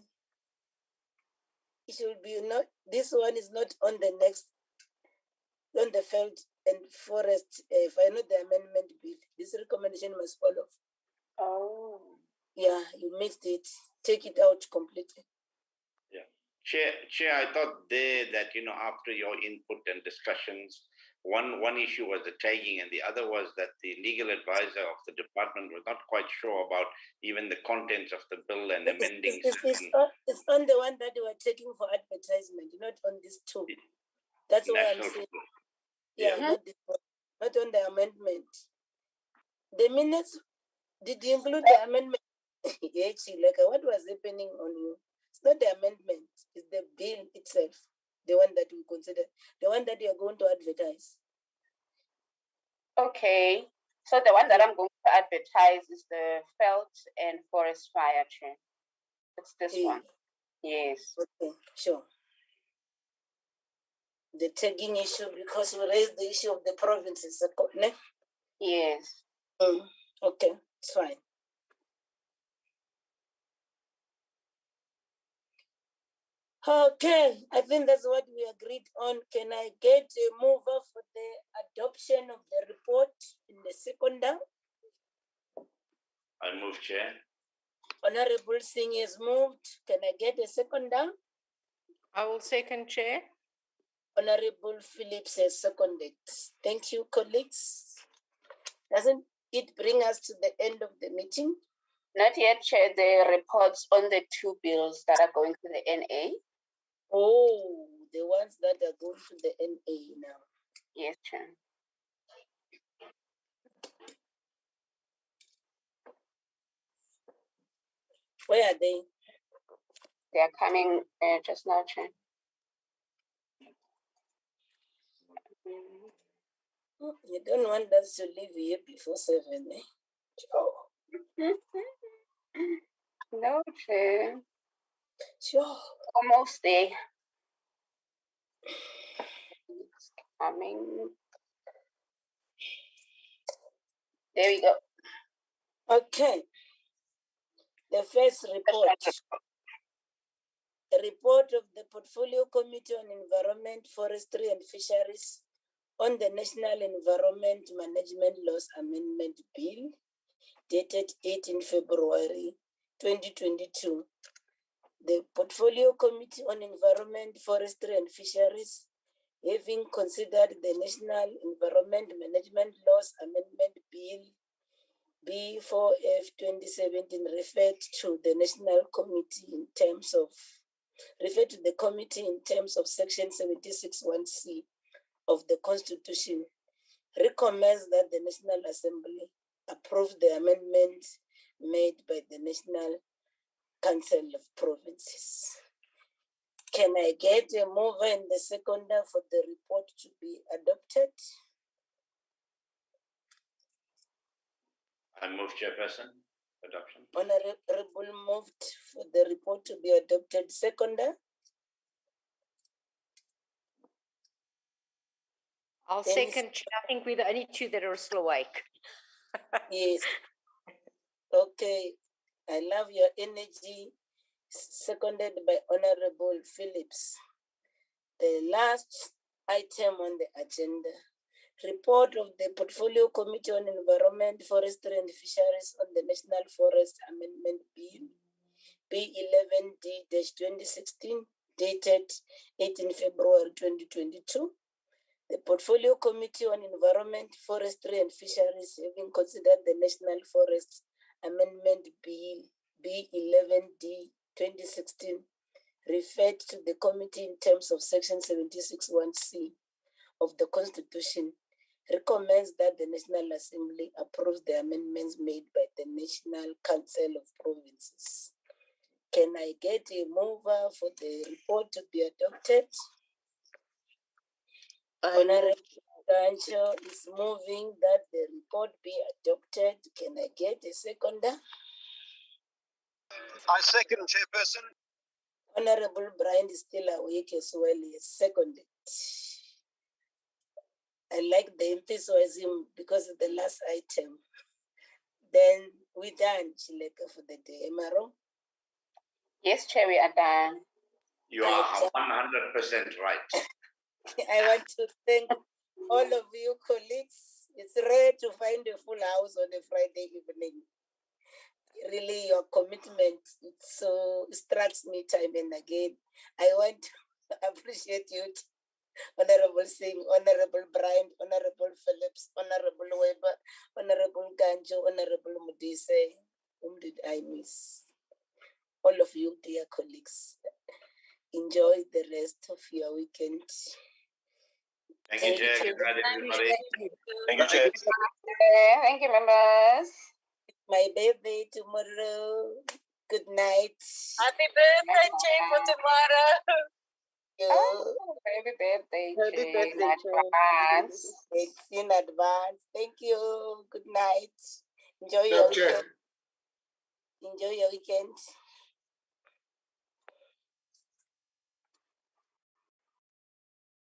it should be not, this one is not on the next, on the Field and Forest Fire, not the amendment bill. This recommendation must follow. Oh. Yeah, you mixed it. Take it out completely. Yeah. Chair, I thought there that, after your input and discussions, one issue was the tagging and the other was that the legal advisor of the department was not quite sure about even the contents of the bill and amending. It's on the one that they were taking for advertisement, not on this two. That's why I'm saying. Yeah, not on the amendment. The minutes, did you include the amendment? Like what was happening on you? It's not the amendment, it's the bill itself, the one that we consider, the one that you are going to advertise. Okay, so the one that I'm going to advertise is the Felt and Forest Fire Chair. It's this one. Yes. Okay, sure. The tagging issue, because we raised the issue of the provinces. Yes. Okay, it's fine. Okay, I think that's what we agreed on. Can I get a mover for the adoption of the report in the second down? I move, Chair. Honorable Singh is moved. Can I get a second down? I will second, Chair. Honorable Phillips has seconded. Thank you, colleagues. Doesn't it bring us to the end of the meeting? Not yet, Chair. The reports on the two bills that are going to the NA. Oh, the ones that are going to the NA now. Yes, Chair. Where are they? They are coming just now, Chair. You don't want us to leave here before 7, eh? Oh. No, Chair. Sure. Almost there. It's coming. There we go. Okay. The first report. A report of the Portfolio Committee on Environment, Forestry and Fisheries on the National Environment Management Laws Amendment Bill, dated 18 February 2022. The Portfolio Committee on Environment, Forestry and Fisheries, having considered the National Environment Management Laws Amendment Bill, B4F 2017 referred to the National Committee in terms of the committee in terms of Section 76(1)(c) of the Constitution, recommends that the National Assembly approve the amendment made by the National Council of Provinces. Can I get a mover and the seconder for the report to be adopted? I move, Chairperson. Adoption. Honorable moved for the report to be adopted. Seconder? I'll second. I think we're the only two that are still awake. Yes. Okay. I love your energy. Seconded by Honorable Phillips. The last item on the agenda. Report of the Portfolio Committee on Environment, Forestry and Fisheries on the National Forest Amendment Bill, B11D-2016, dated 18 February 2022. The Portfolio Committee on Environment, Forestry and Fisheries, having considered the National Forest Amendment Bill, B11D-2016, referred to the committee in terms of Section 76(1)(c) of the Constitution, recommends that the National Assembly approves the amendments made by the National Council of Provinces. Can I get a mover for the report to be adopted? Honorable Gancho is moving that the report be adopted. Can I get a seconder? I second, Chairperson. Honorable Brian is still awake as well. He is seconded. I like the enthusiasm because it's the last item. Then we're done, Chileka, for the day. Am I wrong? Yes, Chair, we are done. You are 100% right. I want to thank all of you colleagues. It's rare to find a full house on a Friday evening. Really, your commitment, it strikes me time and again. I want to appreciate you, Honorable Singh, Honorable Bryant, Honorable Phillips, Honorable Weber, Honorable Ganjo, Honorable Mudise. Whom did I miss? All of you, dear colleagues. Enjoy the rest of your weekend. Thank you, Chair. Good night, everybody. Thank you, Chair. Thank you, members. My birthday tomorrow. Good night. Happy birthday, Chair, for tomorrow. Oh, happy birthday, Happy Chair, birthday, in advance. It's in advance. Thank you. Good night. Enjoy your weekend. Enjoy your weekend.